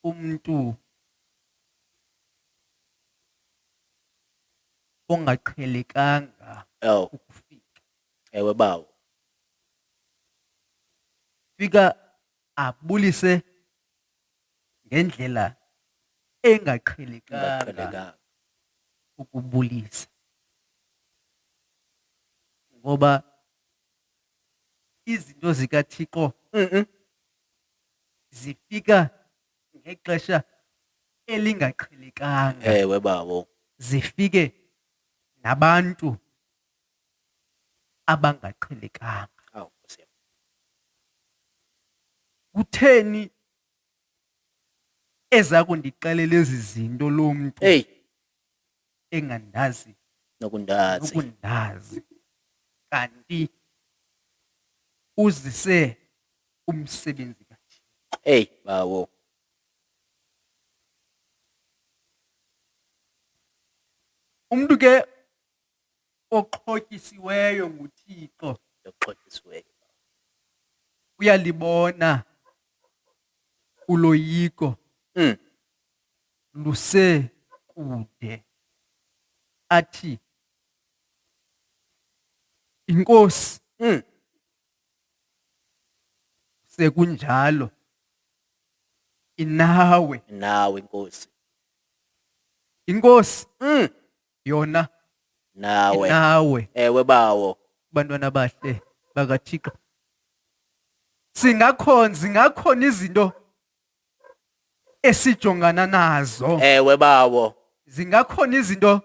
umuntu ongaqhelekanga Ewe. ukufika, Ewe bawo. fika abulise ngendlela engaqhelekanga Ngaqhelekanga. ukubulisa, ngoba izinto zikaThixo zifika ngexesha elingaqhelekanga, Ewe bawo. zifike nabantu abangaqhelekanga. Nkosi yami. Kutheni eza kundixelela ezi zinto lo mntu Hey, engandazi nokundazi. nokundazi, kanti uzise umsebenzi kaThixo? Hey, bawo. Umntu ke oxhotyisiweyo nguThixo Yoxhotyisiweyo. uyalibona uloyiko luse kude, athi inkosi sekunjalo inawe. Nawe Nkosi. Inkosi yona Nawe. inawe. Ewe bawo. Bantwana bahle bakaThixo, zingakhona izinto esijongana nazo, Ewe bawo. zingakhona izinto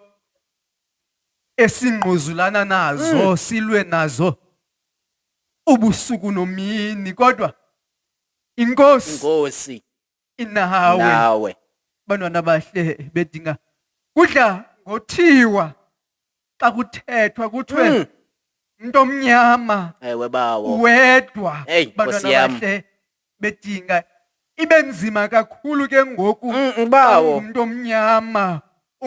esingquzulana nazo, silwe nazo ubusuku nomini, kodwa inkosi Nkosi. inawe. Nawe. Bantwana bahle bedinga kudla ngothiwa xa kuthethwa kuthiwe mntu omnyama Ewe bawo. wedwa. Hey, Nkosi Bantwana yam. bahle bedinga ibe nzima kakhulu ke ngoku Bawo. umntu omnyama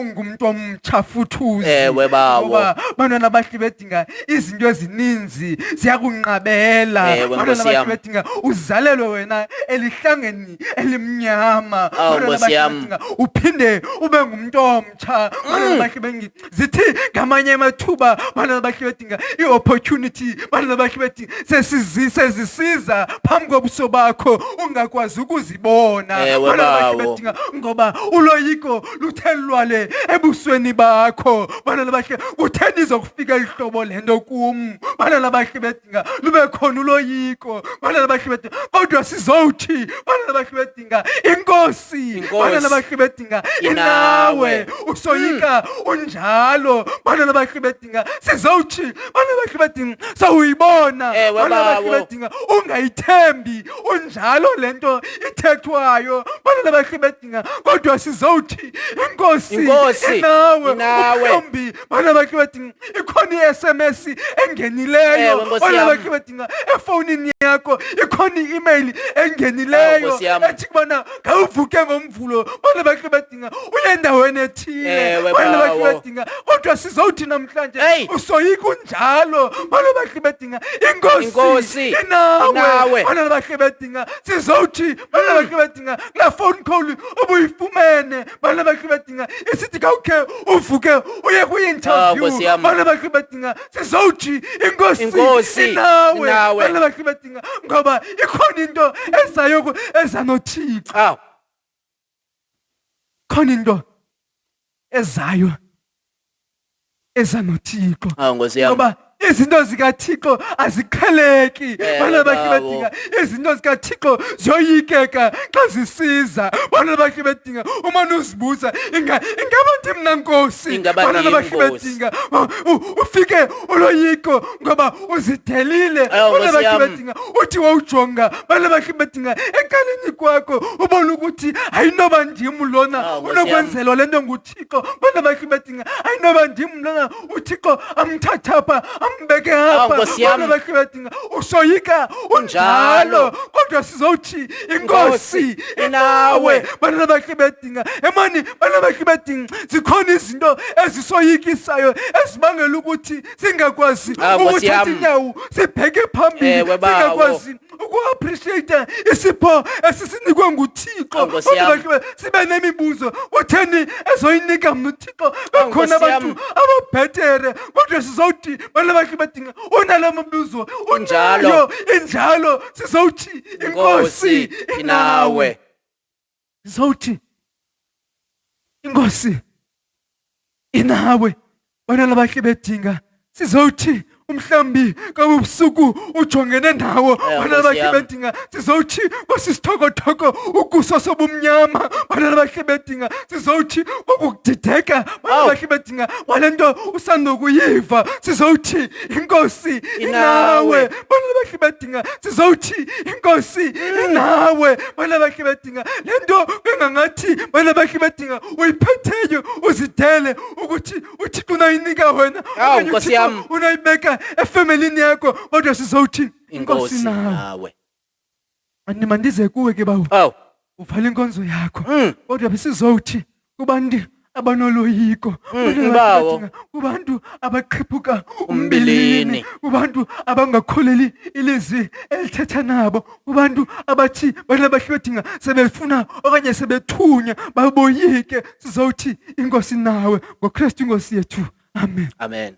ungumuntu omtsha futhuzi. Ewe bawo. Ngoba bantwana abahle bedinga izinto ezininzi ziyakunqabela. Ewe, Bantwana Nkosi yam. abahle bedinga uzalelwe wena elihlangeni elimnyama. Awu, Bantwana Nkosi abahle yam. bedinga uphinde ube ngumuntu omtsha. Bantwana abahle bengi zithi ngamanye amathuba bantwana abahle bedinga i-opportunity. Bantwana abahle bedinga sezisiza phambi kobuso bakho ungakwazi ukuzibona. Ewe, Bantwana abahle bawo. bedinga ngoba uloyiko luthelwale ebusweni bakho. Bantwana abahle kutheni izokufika ihlobo lento kum. Bantwana abahle bedinga lube khona uloyiko. Bantwana abahle bedinga kodwa sizowuthi bantwana abahle bedinga inkosi. Bantwana abahle bedinga inawe usoyika unjalo. Bantwana abahle bedinga sizowuthi bantwana abahle bedinga sawuyibona. Ewe, Bantwana abahle bawo. bedinga ungayithembi unjalo lento ithethwayo. Bantwana abahle bedinga kodwa sizowuthi inkosi Inkosi, inawe. inawe. Mhlawumbi bantwana abahle bedinga ikhona i-SMS engenileyo. Ewe, Nkosi Bantwana yam. abahle bedinga efowunini yakho ikhona i-email Awu, engenileyo Nkosi yam. ethi kubana ngawuvuke ngomvulo. Bantwana abahle bedinga uye endaweni ethile. Ewe, Bantwana abahle bawo. bedinga kodwa sizowuthi namhlanje Hey. usoyika unjalo. Bantwana abahle bedinga Inkosi, inkosi inawe. inawe. Bantwana abahle bedinga sizowuthi bantwana abahle bedinga la phone call obuyifumene. Bantwana abahle bedinga isithi kawukhe uvuke uye Awu, kwi-interview. Nkosi yam. Bantwana abahle bedinga sizowuthi inkosi Inkosi, inawe. inawe. Bantwana abahle bedinga ngoba ikhona into eza noThixo. Awu. Khona into ezayo eza noThixo. Awu, Nkosi yam. Ngoba izinto zikaThixo aziqheleki. Bantwana abahle bawo. bedinga izinto zikaThixo ziyoyikeka xa zisiza. Bantwana abahle bedinga umane uzibuza ingaba ndimna nkosi. Ingaba Bantwana abahle ndiyinkosi. bedinga ufike uloyiko ngoba uzidelile. Awu, Bantwana Nkosi abahle yam. bedinga uthi wawujonga bantwana abahle bedinga ekaleni kwakho ubone ukuthi ayinoba ndim lona Awu, Nkosi yam. unokwenzelwa le nto nguThixo. Bantwana abahle bedinga ayinoba ndim lona uThixo amthathapha ambeke Awu, apha. Nkosi yam. Bantwana abahle bedinga usoyika unjalo kodwa sizowuthi inkosi Inkosi, inawe. inawe. Bantwana abahle bedinga emani bantwana abahle bedinga zikhona izinto ezisoyikisayo ezibangela ukuthi singakwazi Awu, Nkosi ukuthatha yam. inyawo sibheke phambili. Ewe, bawo. Singakwazi uku-appreciate isipho esisinikwe nguThixo. Awu, Nkosi yam. Bantwana bahle sibe nemibuzo kutheni ezoyinika mthixo Awu, bekhona Nkosi abantu yam. ababhetere kodwa sizowuthi bantwana bahle bedinga unala mabuzo Unjalo. unayo injalo sizowuthi inkosi inawe. Sizowuthi inkosi inawe. Bantwana bahle bedinga sizowuthi umhlambi kabusuku ujongene nawo. Bantwana Nkosi bahle yam. bedinga sizowuthi kwasisithokotoko ukuso sobumnyama. Bantwana bahle bedinga sizowuthi kwakukudideka. Bantwana Awu. bahle bedinga kwale nto usanokuyiva sizowuthi inkosi inawe. Bantwana bahle bedinga sizowuthi inkosi inawe. Bantwana bahle bedinga le nto bengangathi bantwana bahle bedinga uyiphetheyo uzidele ukuthi uThixo unayinika wena Awu, okanye Nkosi uThixo yam. unayibeka efemelini yakho kodwa sizowuthi inkosi Inkosi nawe. nawe. Andima ndize kuwe ke bawo Awu. uvala inkonzo yakho Mm. kodwa besizowuthi kubantu abanoloyiko. Bantwana bahle bawo. bedinga kubantu abaqhephuka Umbilini. umbilini. Kubantu abangakholeli ilizwi elithetha nabo. Kubantu abathi bantwana bahle bedinga sebefuna okanye sebethunya baboyike. Sizowuthi inkosi nawe ngoKristu inkosi yethu. Amen. Amen.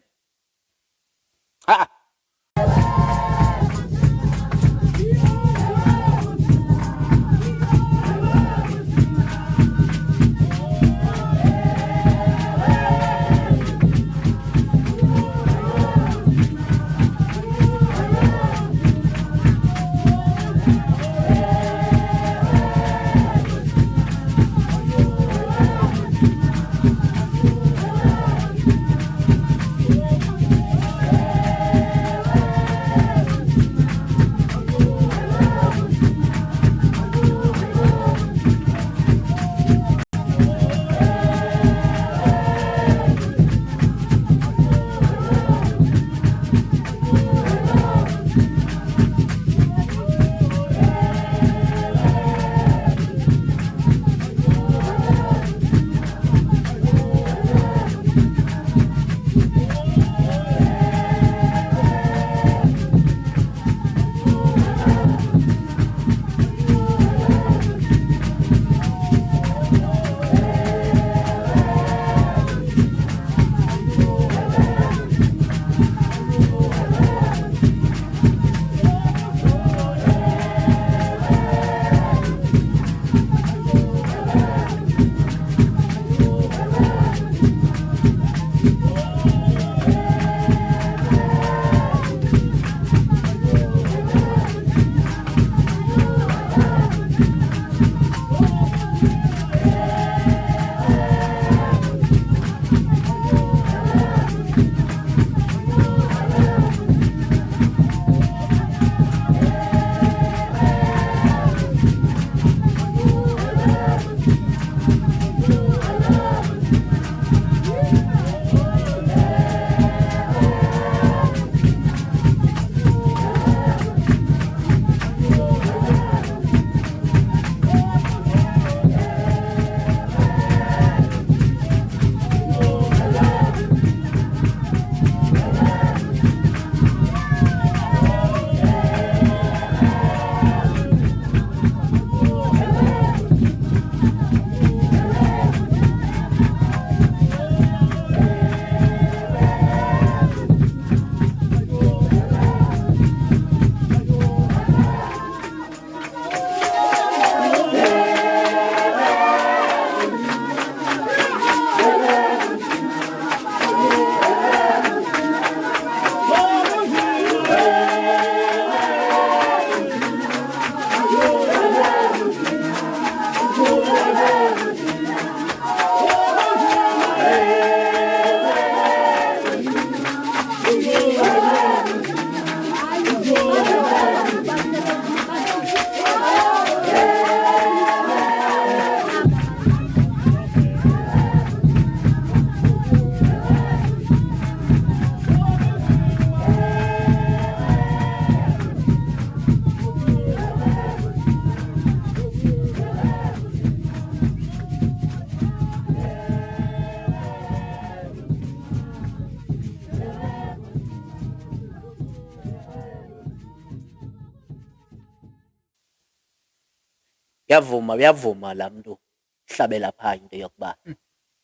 uyavuma laa mntu hlabela phaa into yokuba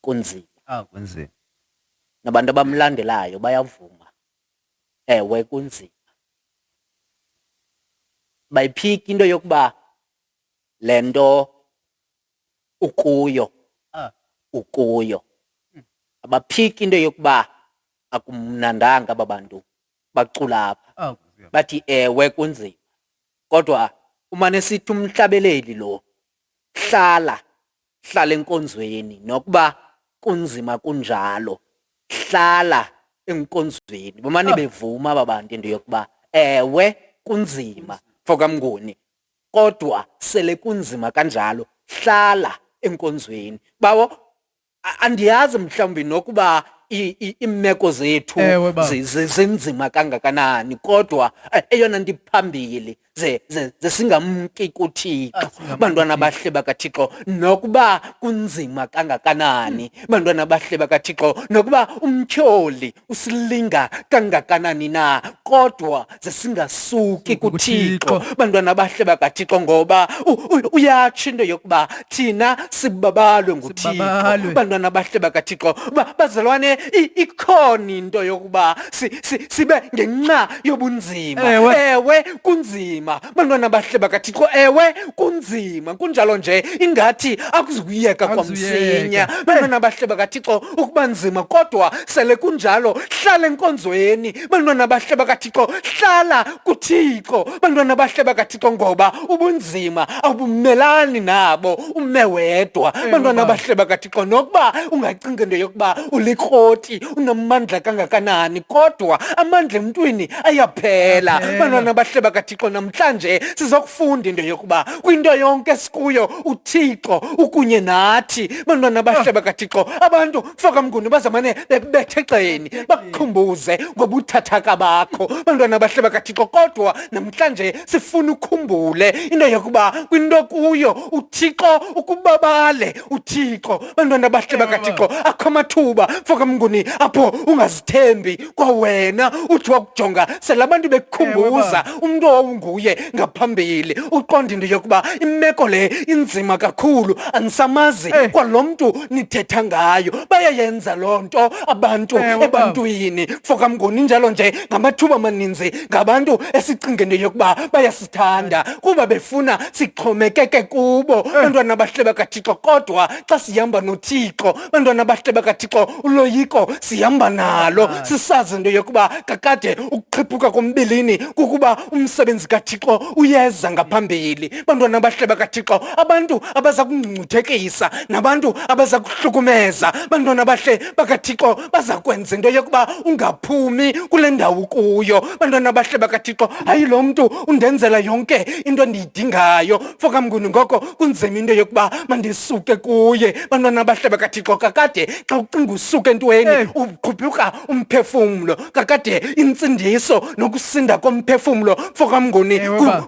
kunzima. Kunzima. Nabantu abamlandelayo bayavuma, ewe kunzima. Bayiphika into yokuba le nto ukuyo abaphiki into yokuba akumnandanga aba bantu bacula apha, bathi ewe kunzima. Kodwa umane sithi umhlabeleli lo hlala enkonzweni nokuba kunzima kunjalo, hlala enkonzweni. Bamane bevuma aba bantu into yokuba ewe kunzima fokamnguni, kodwa sele kunzima kanjalo hlala enkonzweni. Bawo andiyazi mhlawumbi nokuba iimeko zethu zinzima kangakanani, kodwa eyona nto iphambili ze singamki kuThixo bantwana bahle bakaThixo, nokuba kunzima kangakanani bantwana bahle bakaThixo, nokuba umtyholi usilinga kangakanani na, kodwa ze singasuki kuThixo bantwana bahle bakaThixo, ngoba uyatsho into yokuba thina sibabalwe nguThixo bantwana bahle bakaThixo. Bazalwane, ikhona into yokuba sibe ngenxa yobunzima. Ewe kunzima bantwana bahle bakaThixo, ewe kunzima. Kunjalo nje ingathi akuzuyeka kwamsinya bantwana bahle bakaThixo ukuba nzima, kodwa sele kunjalo hlala enkonzweni bantwana bahle bakaThixo, hlala kuThixo bantwana bahle bakaThixo, ngoba ubunzima abumelani nabo ume wedwa bantwana bahle bakaThixo. Nokuba ungacinga into yokuba ulikroti unamandla kangakanani, kodwa amandla emntwini ayaphela bantwana bahle bakaThixo. Namhlanje sizokufunda into yokuba kwinto yonke esikuyo uThixo ukunye nathi bantwana bahle bakaThixo. Abantu fokamnguni bazamane bethexeni bakukhumbuze ngobuthathaka bakho bantwana bahle bakaThixo, kodwa namhlanje sifuna ukukhumbule into yokuba kwinto kuyo uThixo ukubabale uThixo bantwana bahle bakaThixo. Akho amathuba fokamnguni apho ungazithembi kwawena uthi wakujonga sele abantu bekukhumbuza umntu owawunguye ngaphambili, uqonda into yokuba imeko le inzima kakhulu, andisamazi kwalo mntu nithetha ngayo. Bayayenza loo nto abantu ebantwini fokamnguni, njalo nje ngamathuba amaninzi ngabantu esicinga into yokuba bayasithanda kuba befuna sixhomekeke kubo bantwana bahle bakaThixo, kodwa xa sihamba noThixo bantwana bahle bakaThixo uloyiko sihamba nalo, sisazi into yokuba kakade ukuqhiphuka kombilini kukuba umsebenzi kaThixo uyeza ngaphambili bantwana bahle bakaThixo. Abantu abaza kungcungcuthekisa nabantu abaza kuhlukumeza bantwana bahle bakaThixo baza kwenza into yokuba ungaphumi kule ndawo kuyo bantwana bahle bakaThixo. Hayi, lo mntu undenzela yonke into endiyidingayo fokamnguni, ngoko kunzima into yokuba mandisuke kuye bantwana bahle bakaThixo. Kakade xa ucinga usuke entweni uqhubhuka umphefumlo, kakade intsindiso nokusinda komphefumlo fokamnguni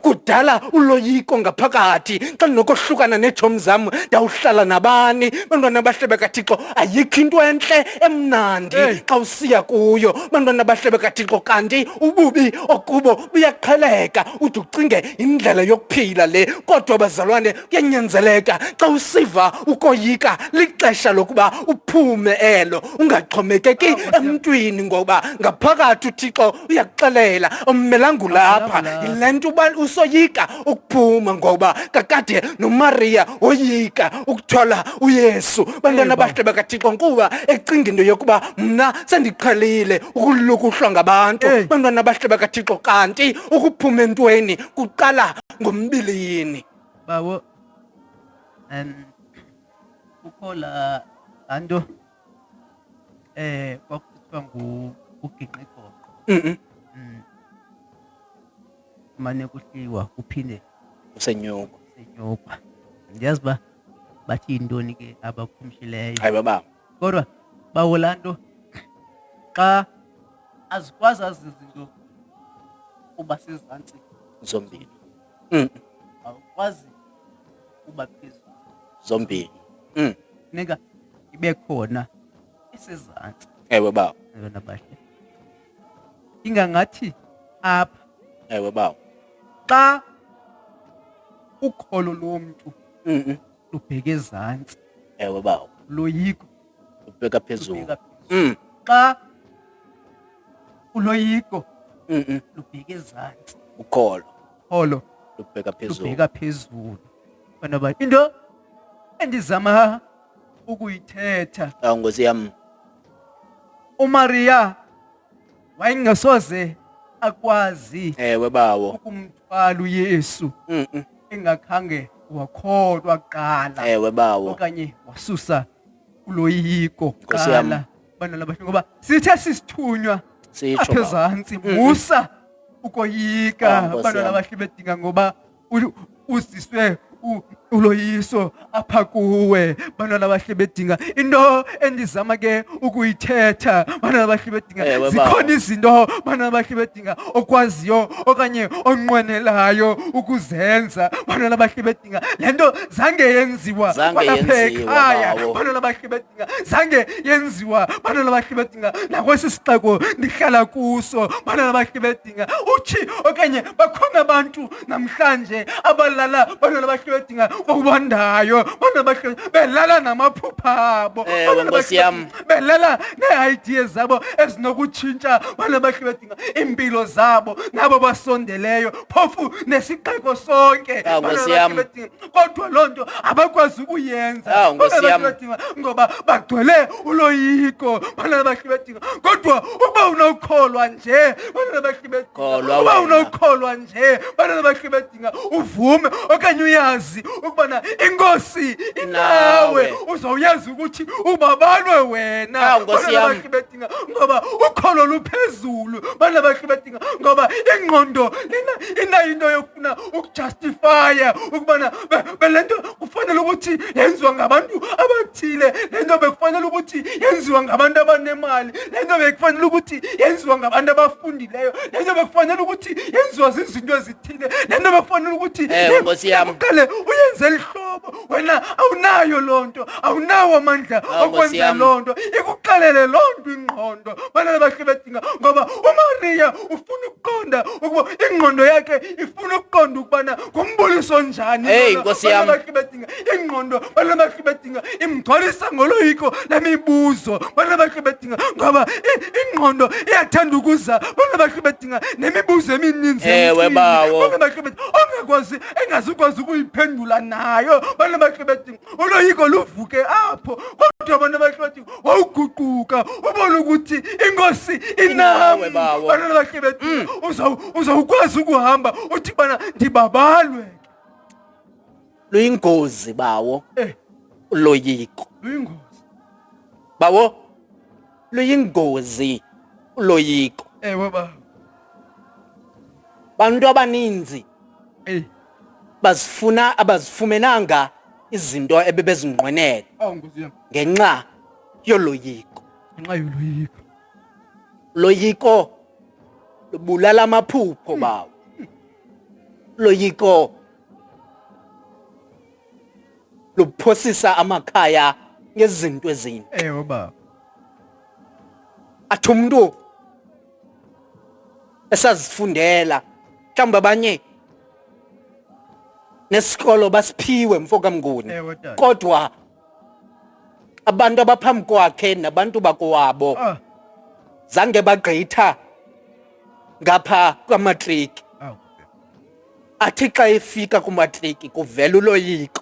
kudala uloyiko ngaphakathi. Xa ndinokohlukana neetshomi zam ndawuhlala nabani bantwana bahle bakaThixo? Ayikho into entle emnandi xa usiya kuyo bantwana bahle bakaThixo, kanti ububi okubo buyaqheleka ude ucinge indlela yokuphila le. Kodwa bazalwane, kuyanyanzeleka xa usiva ukoyika lixesha lokuba uphume elo, ungaxhomekeki emntwini, ngoba ngaphakathi uThixo uyakuxelela ummelanga ulapha. Yile nto uba usoyika ukuphuma, ngoba kakade noMaria woyika ukuthwala uYesu bantwana bahle bakaThixo, kuba ecinga into yokuba mna sendiqhelile ukulukuhlwa ngabantu bantwana bahle bakaThixo, kanti ukuphuma entweni kuqala ngombilini. Bawo, kukho laa nto kwakuthiwa ngugiqigoko. Mane kuhliwa kuphinde senyukwa. Ndiyazi uba bathi yintoni ke abakhumshileyo. Hayi baba, Kodwa bawo laa nto xa azikwazi izinto uba sezantsi zombini awukwazi uba phezulu, zombini. funeka ibe khona esezantsi. Ewe baba, Yona bahle ingangathi apha ewe baba, xa ukholo lomntu lubheke ezantsi. Ewe bawo. Uloyiko Lubheka phezulu. lubheka phezulu. Xa uloyiko lubheke ezantsi, Ukholo ukholo lubheka phezulu. lubheka phezulu. Bana into endizama ukuyithetha, Nkosi yami. uMaria wayengasoze akwazi Ewe bawo. ukumthwala uYesu engakhange wakholwa kuqala Ewe bawo. okanye wasusa uloyiko Nkosi yami. kuqala. Bantwana bahle, ngoba sithe sisithunywa Sitsho apha bawo. ezantsi, musa ukoyika. Nkosi Bantwana yami. bahle bedinga, ngoba uziswe uloyiso apha kuwe. Bantwana bahle bedinga, into endizama ke ukuyithetha, bantwana bahle bedinga, Ewe, zikhona baba. izinto bantwana bahle bedinga okwaziyo okanye onqwenelayo ukuzenza. Bantwana bahle bedinga, le nto zange yenziwa Zange kwalapha yenziwa, ekhaya. bawo. Bantwana bahle bedinga, zange yenziwa bantwana bahle bedinga nakwesi sixeko ndihlala kuso. Bantwana bahle bedinga, uthi okanye bakhona abantu namhlanje abalala bantwana bahle bedinga ngokubandayo. Bantwana bahle belala namaphupha abo. Ewe, Bantwana Nkosi bahle yami. belala nee-ideas zabo ezinokutshintsha bantwana bahle bedinga iimpilo zabo nabo basondeleyo, phofu nesixeko sonke. Nkosi Bantwana bahle yami. bedinga, kodwa loo nto abakwazi ukuyenza. Nkosi Bantwana bahle yami. bedinga, ngoba bagcwele uloyiko. Bantwana bahle bedinga, kodwa uba unokholwa nje, bantwana bahle bedinga, Kholwa uba wena. unokholwa nje, bantwana bahle bedinga, uvume okanye uyazi ukubana inkosi inawe, Nawe. uzawuyazi ukuthi ubabalwe wena. Nkosi Bantwana yami. bahle bedinga, ngoba ukholo luphezulu. Bantwana bahle bedinga, ngoba ingqondo inayo into yokufuna ukujustifya ukubana le nto kufanele ukuthi yenziwa ngabantu abathile, le nto bekufanele ukuthi yenziwa ngabantu abanemali, le nto bekufanele ukuthi yenziwa ngabantu abafundileyo, le nto bekufanele ukuthi yenziwa zizinto ezithile, le nto bekufanele ukuthi Ewe, Nkosi yami. uqale uyenze lihlobo. Wena awunayo loo nto, awunawo amandla Nkosi okwenza yami. loo nto. Ikuxelele loo nto ingqondo. Bantwana bahle bedinga, ngoba uMaria ufuna ukuqonda ukuba ingqondo yakhe ifuna ukuqonda ukubana ngumbuliso njani. Hey, lona. Nkosi Bantwana yami. bahle bedinga, ingqondo bantwana bahle bedinga imgcwalisa ngoloyiko lemibuzo. Bantwana bahle bedinga, ngoba ingqondo iyathanda ukuza bantwana bahle bedinga nemibuzo emininzi Ewe, emntwini. bawo. Bantwana bahle bedinga, engazukwazi ukuyiphendula nayo. Bantwana bahle bedinga, uloyiko luvuke apho, kodwa bantwana bahle bedinga wawuguquka ubone ukuthi inkosi Inawe, inami. bawo. Bantwana bahle bedinga, uzawukwazi ukuhamba uthi bana ndibabalwe. Luyingozi bawo. Uloyiko. Luyingozi. Bawo. Luyingozi uloyiko. Ewe baba. Bantu abaninzi abazifumenanga izinto ebebezinqwenela Nkosi yami, ngenxa yoloyiko. ngenxa yoloyiko. Loyiko lubulala amaphupho bawo. Loyiko luphosisa amakhaya ngezinto ezimbi. Ewe baba. Athi umuntu esazifundela mhlawumbe abanye nesikolo basiphiwe mfokamnguni, Ewe tata. kodwa abantu abaphambi kwakhe nabantu bakowabo zange bagqitha ngapha kwamatriki. Athi xa efika kumatriki kuvela uloyiko.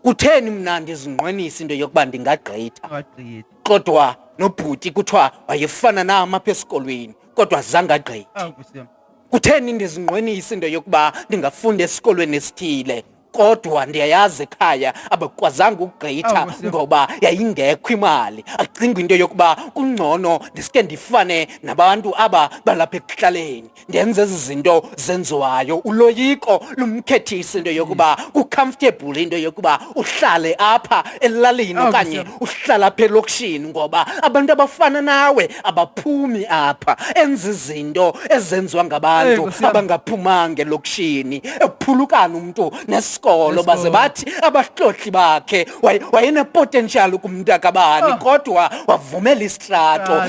Kutheni mna ndizinqwenisa into yokuba ndingagqitha, Aqhithi. kodwa nobhuti kuthiwa wayefana nam apha esikolweni kodwa zange agqithe? Nkosi yami. Kutheni ndizinqwenisa into yokuba ndingafunda esikolweni esithile kodwa ndiyayazi ekhaya abakwazanga ukugqitha Nkosi yami. ngoba yayingekho imali? Acinga into yokuba kungcono ndiske ndifane nabantu aba balapha ekuhlaleni, ndenze ezi zinto zenziwayo. Uloyiko lumkhethisa into yokuba ku-comfortable into yokuba uhlale apha elalini okanye Nkosi yami. uhlala apha elokishini, ngoba abantu abafana nawe abaphumi apha, enza izinto ezenziwa ngabantu Nkosi yami. abangaphumanga elokishini. Ekuphulukana umntu isikolo baze bathi abahlohli bakhe wayenepotential kumntakabani kodwa wavumela isitrato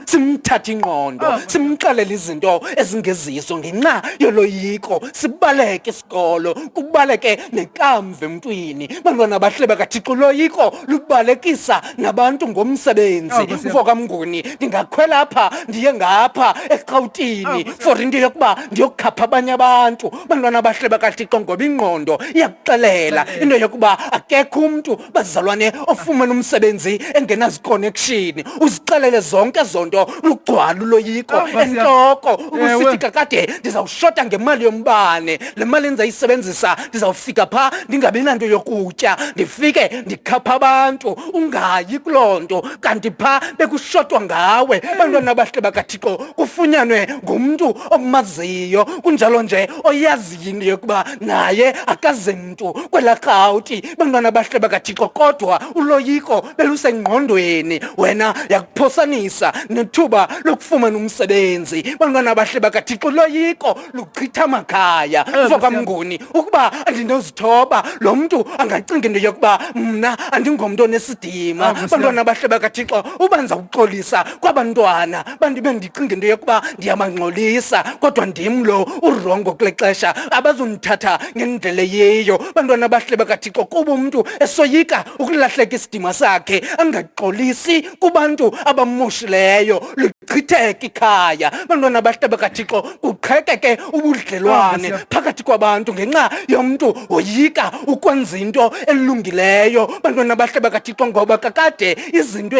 simthatha ingqondo simxelela izinto ezingezizo ngenxa yoloyiko sibaleke isikolo kubaleke nekamva emntwini bantwana bahleba kaThixo uloyiko lubalekisa nabantu ngomsebenzi mfoka Mnguni ndingakhwela apha ndiye ngapha eRhawutini for into yokuba ndiyokukhapha abanye abantu bantwana bahleba kaThixo ngoba ingqondo iyakuxelela into yokuba akekho umuntu bazalwane ofumana umsebenzi engenaziconnection uzixelele zonke zonto lugcwala uloyiko enhloko usithi kakade ndizawushota ngemali yombane le mali ndizayisebenzisa ndizawufika pha ndingabi nanto yokutya ndifike ndikhapha abantu ungayi kulonto kanti pha bekushotwa ngawe bantwana bahleba kaThixo kufunyanwe ngumuntu okumaziyo kunjalo nje oyaziyo into yokuba naye akaze mntu kwela Rhawuti bantwana bahleba kaThixo kodwa uloyiko belusengqondweni wena yakuphosanisa nethuba lokufumana umsebenzi bantwana bahleba kaThixo uloyiko luchitha amakhaya mfoka Mnguni ukuba andinozithoba lo mntu angacinga into yokuba mna andingomntu onesidima bantwana bahleba kaThixo uba ndizawuxolisa kwabantwana bandibe ndicinga into yokuba ndiyamangxolisa kodwa ndim lo urongo kule xesha abazundithatha ngendlela yiyo bantwana bahleba kaThixo kuba umuntu esoyika ukulahleka isidima sakhe angaxolisi kubantu abamoshileyo luchitheke ikhaya bantwana bahleba kaThixo kuqhekeke ubudlelwane phakathi kwabantu ngenxa yomuntu woyika ukwenza into elungileyo bantwana bahleba kaThixo ngoba kakade izinto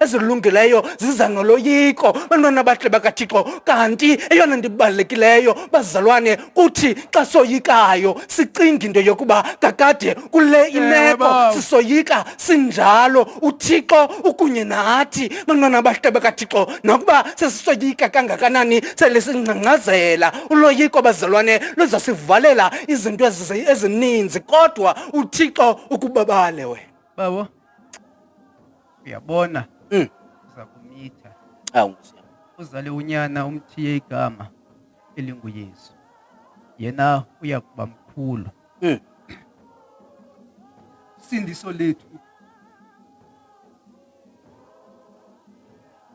ezilungileyo ziza noloyiko bantwana bahleba kaThixo kanti eyona ndibalulekileyo bazalwane kuthi xa soyikayo sicinga into yokuba kakade kule imeko sisoyika sinjalo uThixo ukunye nathi bantwana bahleba kaThixo nokuba sesisoyika kangakanani selesingcangcazela uloyiko bazalwane luzasivalela izinto ezininzi kodwa uThixo ukubabale wena babo uyabona uza kumitha uzale unyana umthiye igama elinguYesu yena uya kuba mkhulu sindiso lethu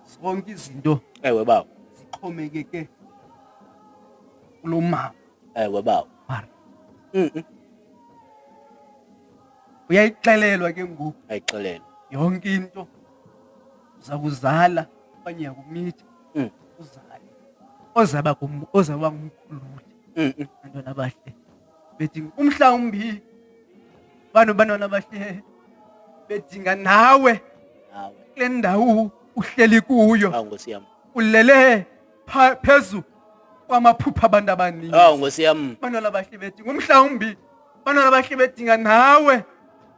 zonke izinto ewe baba zixhomekeke kulo mama ewe baba uyayixelelwa ke ngoku ayixelele yonke into uza kuzala okanye yakumitha uzale ozaba ngumkhululi bantwana bahle bethi umhlawumbi bantwana bahle bedinga nawe kule ndawo uhleli kuyo Nkosi yami ulele phezu kwamaphupha abantu abaninzi Nkosi yami bantwana bahle bedinga umhlawumbi bantwana bahle bedinga nawe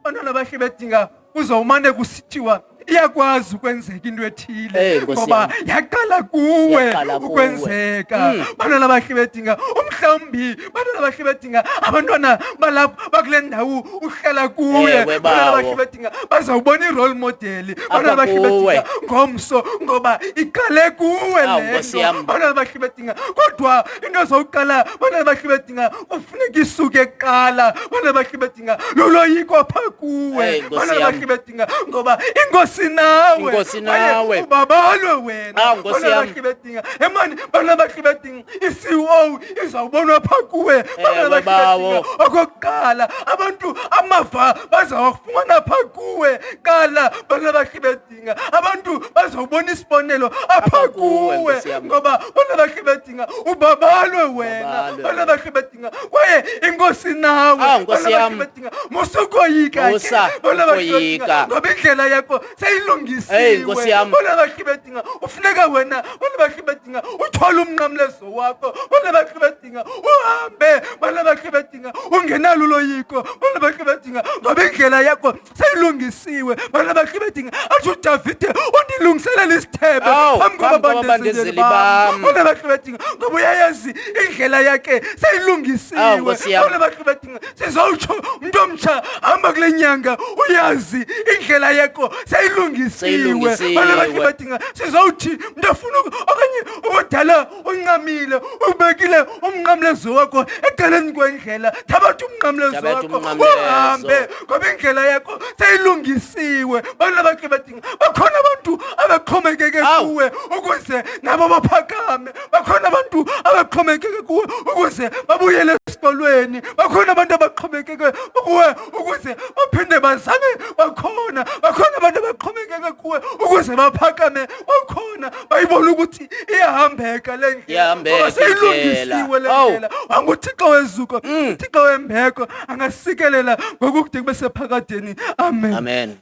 bantwana bahle bedinga uzawumane kusithiwa iyakwazi ukwenzeka into ethile ngoba yaqala kuwe ukwenzeka bantwana bahle bedinga umhlawumbi bantwana bahle bedinga abantwana balapha bakule ndawo uhlala kuye bantwana bahle bedinga bazawubona i-role model bantwana bahle bedinga ngomso ngoba iqale kuwe lento bantwana bahle bedinga kodwa into zawuqala bantwana bahle bedinga kufuneka isuke kuqala bantwana bahle bedinga loloyiko pha kuwe bantwana bahle bedinga ngoba inkosi nawe ubabalwe wena Nkosi yami bedinga emani bana bahle bedinga iCEO izawubonwa pha kuwe bana bahle bedinga okokuqala abantu amava bazawafumana pha kuwe qala bana bahle bedinga abantu bazawubona isibonelo apha kuwe ngoba bana bahle bedinga ubabalwe wena bana bahle bedinga kwaye inkosi nawe bana bahle bedinga musukoyika bana bahle bedinga ngoba indlela yakho seyilungisiwe bana bahle bedinga ufuneka wena bana bahle bedinga uthole umnqamlezo wakho bana bahle bedinga uhambe bana bahle bedinga ungenalo uloyiko bana bahle bedinga ngoba indlela yakho seyilungisiwe bana bahle bedinga athi uDavide undilungiselela isithebe phambi kwabandezeli bam bana bahle bedinga ngoba uyayazi indlela yakhe seyilungisiwe bana bahle bedinga sizawutsho umuntu omtsha hamba kule nyanga uyazi indlela yakho seyilungisiwe bana bahle bedinga sizawuthi umuntu afuna okanye kudala uncamile ubekile umnqamlezo wakho eceleni kwendlela. Thabatha umnqamlezo Thabatha wakho umnqamlezo. uhambe ngoba indlela yakho seyilungisiwe. Bantu abahle badinga bakhona abantu abaxhomekeke Awu. kuwe ukuze nabo baphakame. Bakhona abantu abaxhomekeke kuwe ukuze babuyele esikolweni. Bakhona abantu abaxhomekeke kuwe ukuze baphinde bazame. Bakhona abantu abaxhomekeke kuwe ukuze baphakame. Bakhona bayibona ukuthi iyahambeka le ndlela. Iyahambeka Ngoba seyilungisiwe le Awu. ndlela. Wanguthixo wezuko, uThixo wembeko angasikelela ngokude kube sephakadeni. Amen. Amen.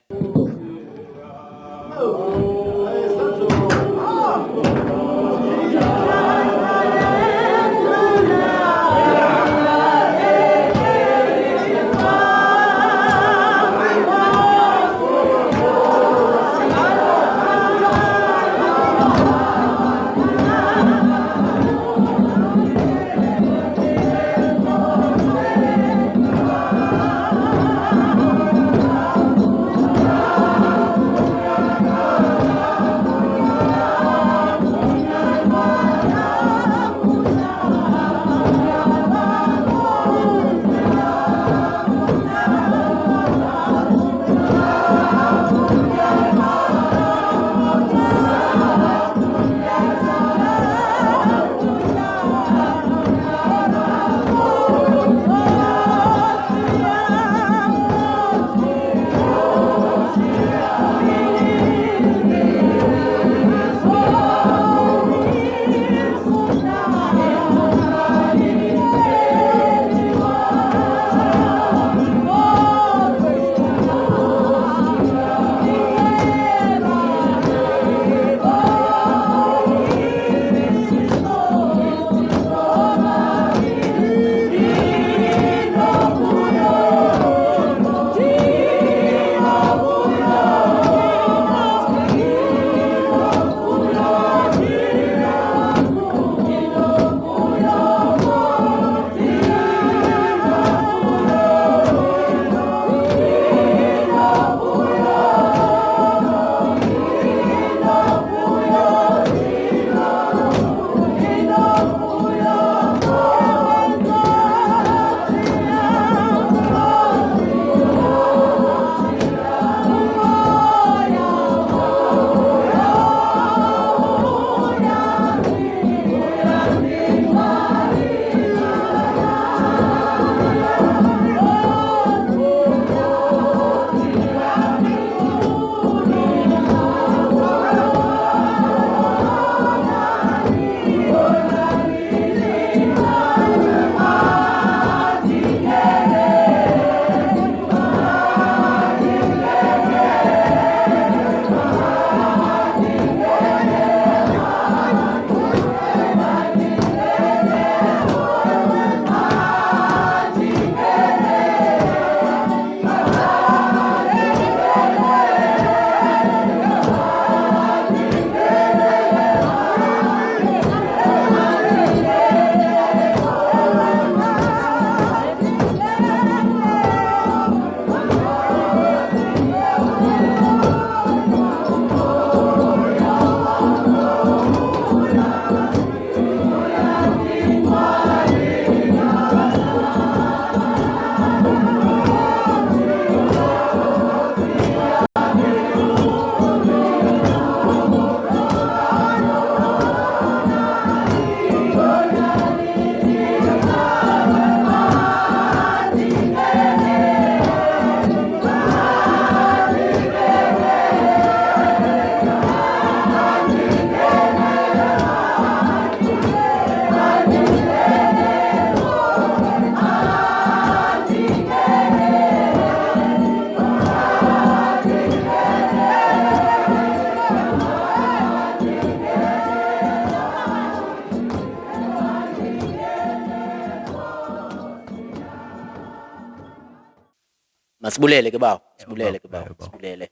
Masibulele ke bawo, sibulele ke bawo, sibulele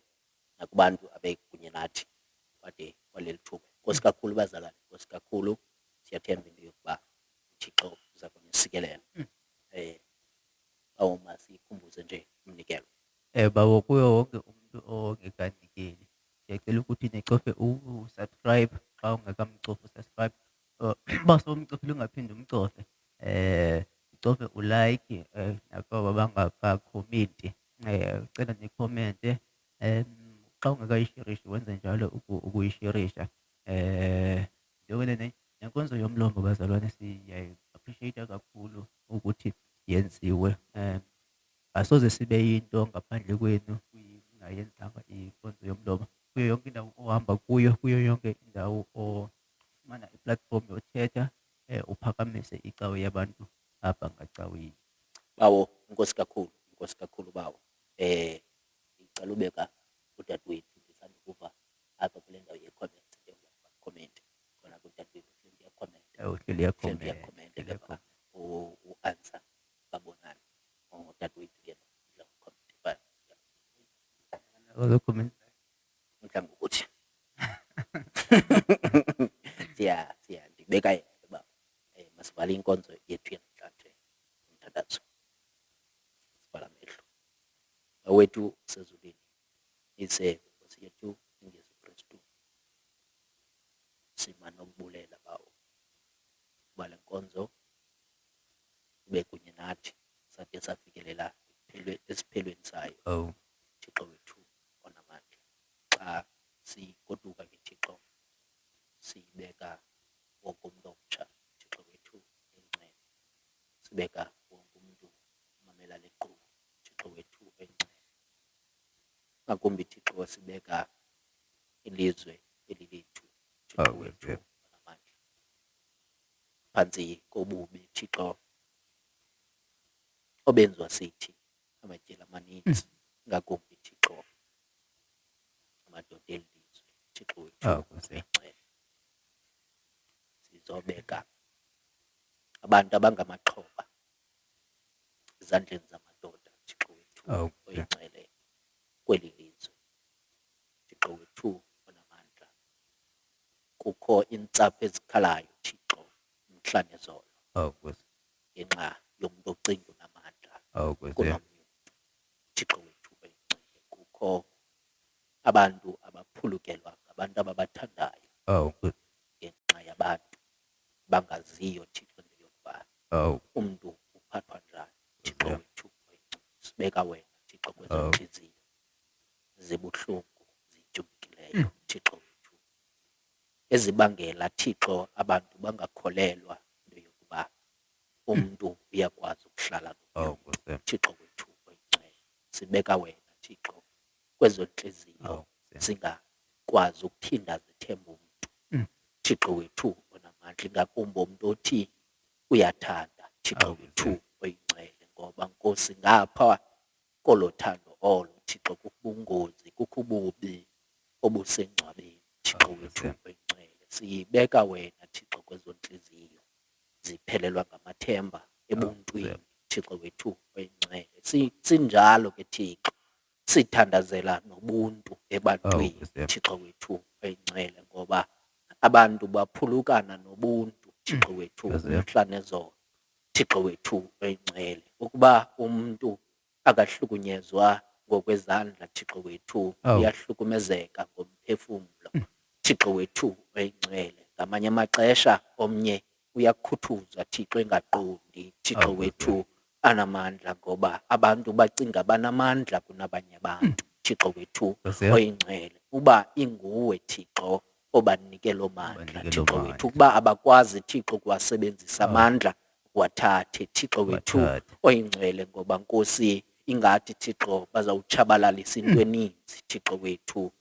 nakubantu abekunye nathi kwade kwaleli thuba. Nkosi kakhulu bazalwane, nkosi kakhulu. Siyathemba into yokuba uThixo uza kunisikelela. Awuma sikhumbuze nje umnikelo. Babo kuyo wonke umuntu ongekanikeli, ngiyacela ukuthi nicofe u-subscribe xa ungakamcofi u-subscribe, Base umcophile ungaphinde umcofe. Ucofe ulike nakuba bangakakhomenti. Ucela nikhomente. Xa ungakayisherishi wenze njalo ukuyisherisha. Njengoba nenkonzo yomlomo bazalwane siyayi-appreciate kakhulu ukuthi yenziwe. Asoze sibe yinto ngaphandle kwenu kungayenzanga inkonzo yomlomo. Kuyo yonke indawo ohamba kuyo yonke indawo ofumana i-platform yothetha, uphakamise icawe yabantu abangacawile. Bawo, inkosi kakhulu bawo. Ngicela ubeka udadewethu ngisanda ukuva apha kule ndawo ye-comment comment khona udadewethu uhleli comment. Uhleli comment lapha u-answer babonani udadewethu yena udla comment but Uzokhomenta. mhlawumbe ukuthi siya ndibeka yena baba. Masivale inkonzo yethu yanamhlanje umthandazo. Sivala amehlo. Awethu sezulwini ise Nkosi yethu uJesu Kristu. Sima nokubulela bawo. Kuba le nkonzo ibe kunye nathi sathe safikelela esiphelweni sayo. Thixo wethu onamandla. Xa sigoduka ngeThixo sibeka wonke umuntu omtsha Thixo wethu enxele. Sibeka wonke umuntu umamela leqhubu Thixo wethu enxele. Ngakumbi Thixo sibeka ilizwe eli lethu Thixo wethu onamandla. Phansi kobubi Thixo obenziwa sithi amatyeli amaninzi. Ngakumbi Thixo amadoda elizwe Thixo wethu enxele. Sizobeka abantu abangamaxhoba ezandleni zamadoda Thixo wethu oyinxele kweli lizwe Thixo wethu onamandla. Kukho iintsapho ezikhalayo Thixo mhla nezolo ngenxa yomuntu ocinga unamandla kunomnye umntu Thixo wethu oyinxele. Kukho abantu abaphulukelwa ngabantu ababathandayo ngenxa yabantu bangaziyo Thixo into yokuba umntu uphathwa njani Thixo wethu oyinxele. Sibeka wena Thixo kwezo ntliziyo zibuhlungu zityumkileyo Thixo wethu ezibangela Thixo abantu bangakholelwa into yokuba umntu uyakwazi ukuhlala nomntu Thixo wethu oyinxele. Sibeka wena Thixo kwezo ntliziyo zingakwazi ukuphinda zithembe umntu Thixo wethu onamandla. Ngakumbi umntu othi uyathanda Thixo wethu oyinxele. Ngoba Nkosi ngapha kolo thando olo Thixo kukho ubungozi, kukho ububi obusengcwabeni Thixo wethu oyinxele. Siyibeka wena Thixo kwezo ntliziyo ziphelelwa ngamathemba ebuntwini Thixo wethu oyinxele. Sinjalo ke Thixo sithandazela nobuntu ebantwini Thixo wethu oyinxele. Ngoba abantu baphulukana nobuntu Thixo wethu mhla nezolo Thixo wethu oyinxele. Ukuba umntu akahlukunyezwa ngokwezandla Thixo wethu uyahlukumezeka ngomphefumlo Thixo wethu oyinxele. Ngamanye amaxesha omnye uyakhuthuzwa Thixo engaqondi Thixo wethu anamandla. Ngoba abantu bacinga banamandla kunabanye abantu Thixo wethu oyinxele. Uba inguwe Thixo obanike lo mandla Thixo wethu. Ukuba abakwazi Thixo kuwasebenzisa amandla wathathe Thixo wethu oyinxele. Ngoba Nkosi ingathi Thixo bazawutshabalalisa into eninzi Thixo wethu.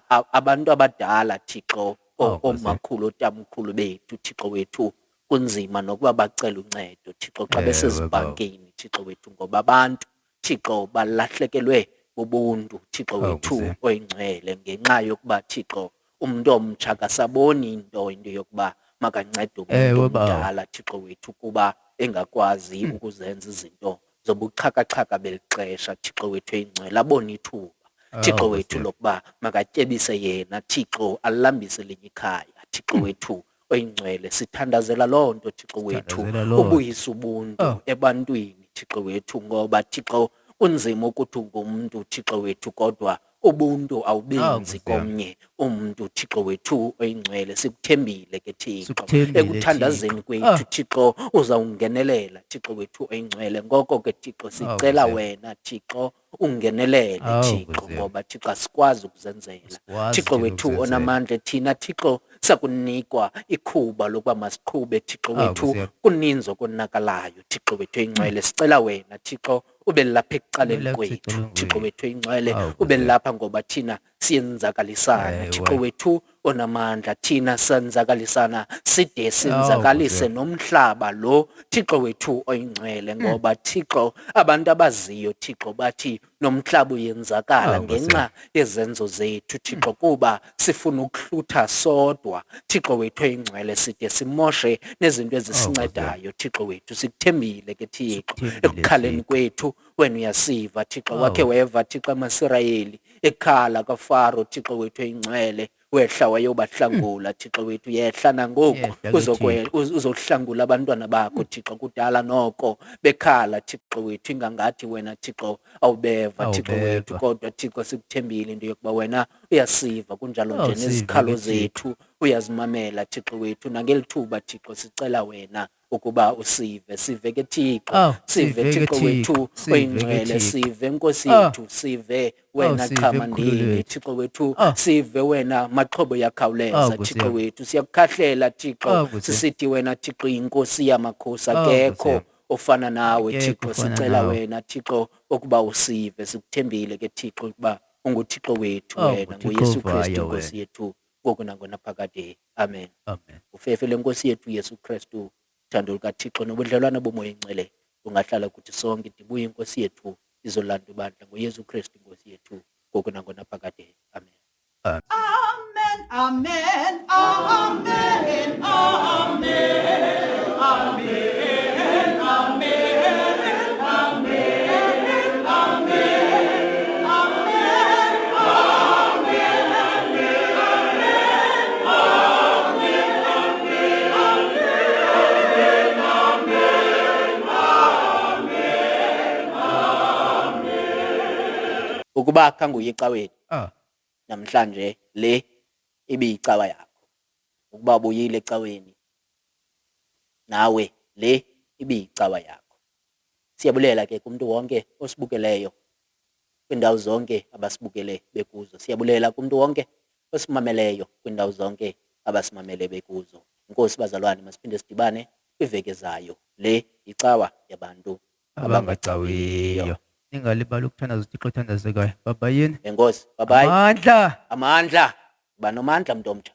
Abantu abadala Thixo omakhulu otamkhulu bethu Thixo wethu kunzima nokuba bacela uncedo Thixo xa besezibhankini Thixo wethu. Ngoba abantu Thixo balahlekelwe bubuntu Thixo wethu oyinxele ngenxa yokuba Thixo umntu omtsha akasaboni into yokuba makancede umuntu omdala Thixo wethu kuba engakwazi ukuzenza izinto zobuxhakaxhaka beli xesha Thixo wethu oyinxele. Abone ithuba Thixo wethu lokuba makatyebise yena Thixo alambise elinye ikhaya Thixo wethu oyinxele. Sithandazela loo nto Thixo wethu ubuyisa ubuntu ebantwini Thixo wethu. Ngoba Thixo kunzima ukuthi ungumntu Thixo wethu kodwa ubuntu awubenzi Nkosi yami. komnye umntu. Thixo wethu oyingcwele, sikuthembile ke Thixo, Sikuthembile, ekuthandazeni Thixo. kwethu Thixo uzawungenelela Thixo wethu oyingcwele. Ngoko ke Thixo sicela Nkosi yami. wena Thixo ungenelele Nkosi Thixo, yami. ngoba Thixo asikwazi ukuzenzela. Asikwazi Thixo thina wethu ukuzenzela. onamandla, thina Thixo sakunikwa ikhuba lokuba masiqhube Thixo wethu Nkosi yami. kuninzi okonakalayo Thixo wethu oyingcwele. Sicela wena Thixo ube lapha ekuqaleni Ube lapha kwethu ekuqaleni Thixo kwethu. wethu oyingcwele, Nkosi ube yami. lapha ngoba thina siyenzakalisana Ewe. Thixo wethu onamandla, thina senzakalisana side senzakalise nomhlaba lo Thixo wethu oyingcwele, ngoba Thixo abantu abaziyo Thixo bathi nomhlaba uyenzakala Nkosi ngenxa yezenzo zethu Thixo, kuba sifuna ukuhlutha sodwa Thixo wethu oyingcwele, side simoshe nezinto ezisincedayo Thixo wethu. Sikuthembile ke Thixo, Sikuthembile, ekukhaleni Thixo. kwethu wena uyasiva Thixo. Awu. Wakhe weva Thixo amaSirayeli ekhala kaFaro Thixo wethu oyingcwele, wehla wayobahlangula Thixo wethu. Yehla nangoku Yehla ke uzohlangula abantwana bakho Thixo. Kudala noko bekhala Thixo wethu, ingangathi wena Thixo awubeva Thixo Awubeva. wethu, kodwa Thixo sikuthembile into yokuba wena uyasiva, kunjalo nje Awusiva nezikhalo ke, Thixo. zethu uyazimamela Thixo wethu. Nangeli thuba Thixo sicela wena ukuba usive, sive ke Thixo, Awu, sive sive ke Thixo wethu Thixo, sive ke oyingcwele, Thixo. sive Nkosi Ah. yethu, sive wena sive Qhamandini mkhulu wethu. Thixo wethu, Ah. sive wena maxhobo yakhawuleza Nkosi Thixo yami. wethu. Siyakukhahlela Thixo, Nkosi yami. sisithi wena Thixo inkosi yamakhosi, Nkosi akekho yami. ofana nawe Akekho Thixo. ofana Sicela nawe. wena Thixo ukuba usive, sikuthembile ke Thixo ukuba unguThixo wethu Awu, wena, nguThixo nguYesu ovayo Kristu wena. inkosi yethu, ngoku nangona phakade. Amen. Amen. Ufefe lenkosi yethu Yesu Kristu, uthando lukaThixo nobudlelwane bomoya oyingcwele bungahlala kuthi sonke. Ndibuye inkosi yethu izolanda ibandla, ngoYesu Kristu inkosi yethu, ngoku nangona phakade. Amen. Amen, amen, amen, amen, Ukuba khanguye ecaweni Ah. namhlanje, le ibiyicawa yakho. Ukuba ubuyile ecaweni, nawe le ibiyicawa yakho. Siyabulela ke kumntu wonke osibukeleyo kwiindawo zonke abasibukele bekuzo. Siyabulela kumntu wonke osimameleyo kwiindawo zonke abasimamele bekuzo. Inkosi bazalwane, masiphinde sidibane kwiveki ezayo. Le yicawa yabantu Abangacawiyo. Ningalibali ukuthandaza uThixo othandazekayo. Babayini. Enkosi, bye bye. Amandla. Amandla, uba nomandla mntu omtsha.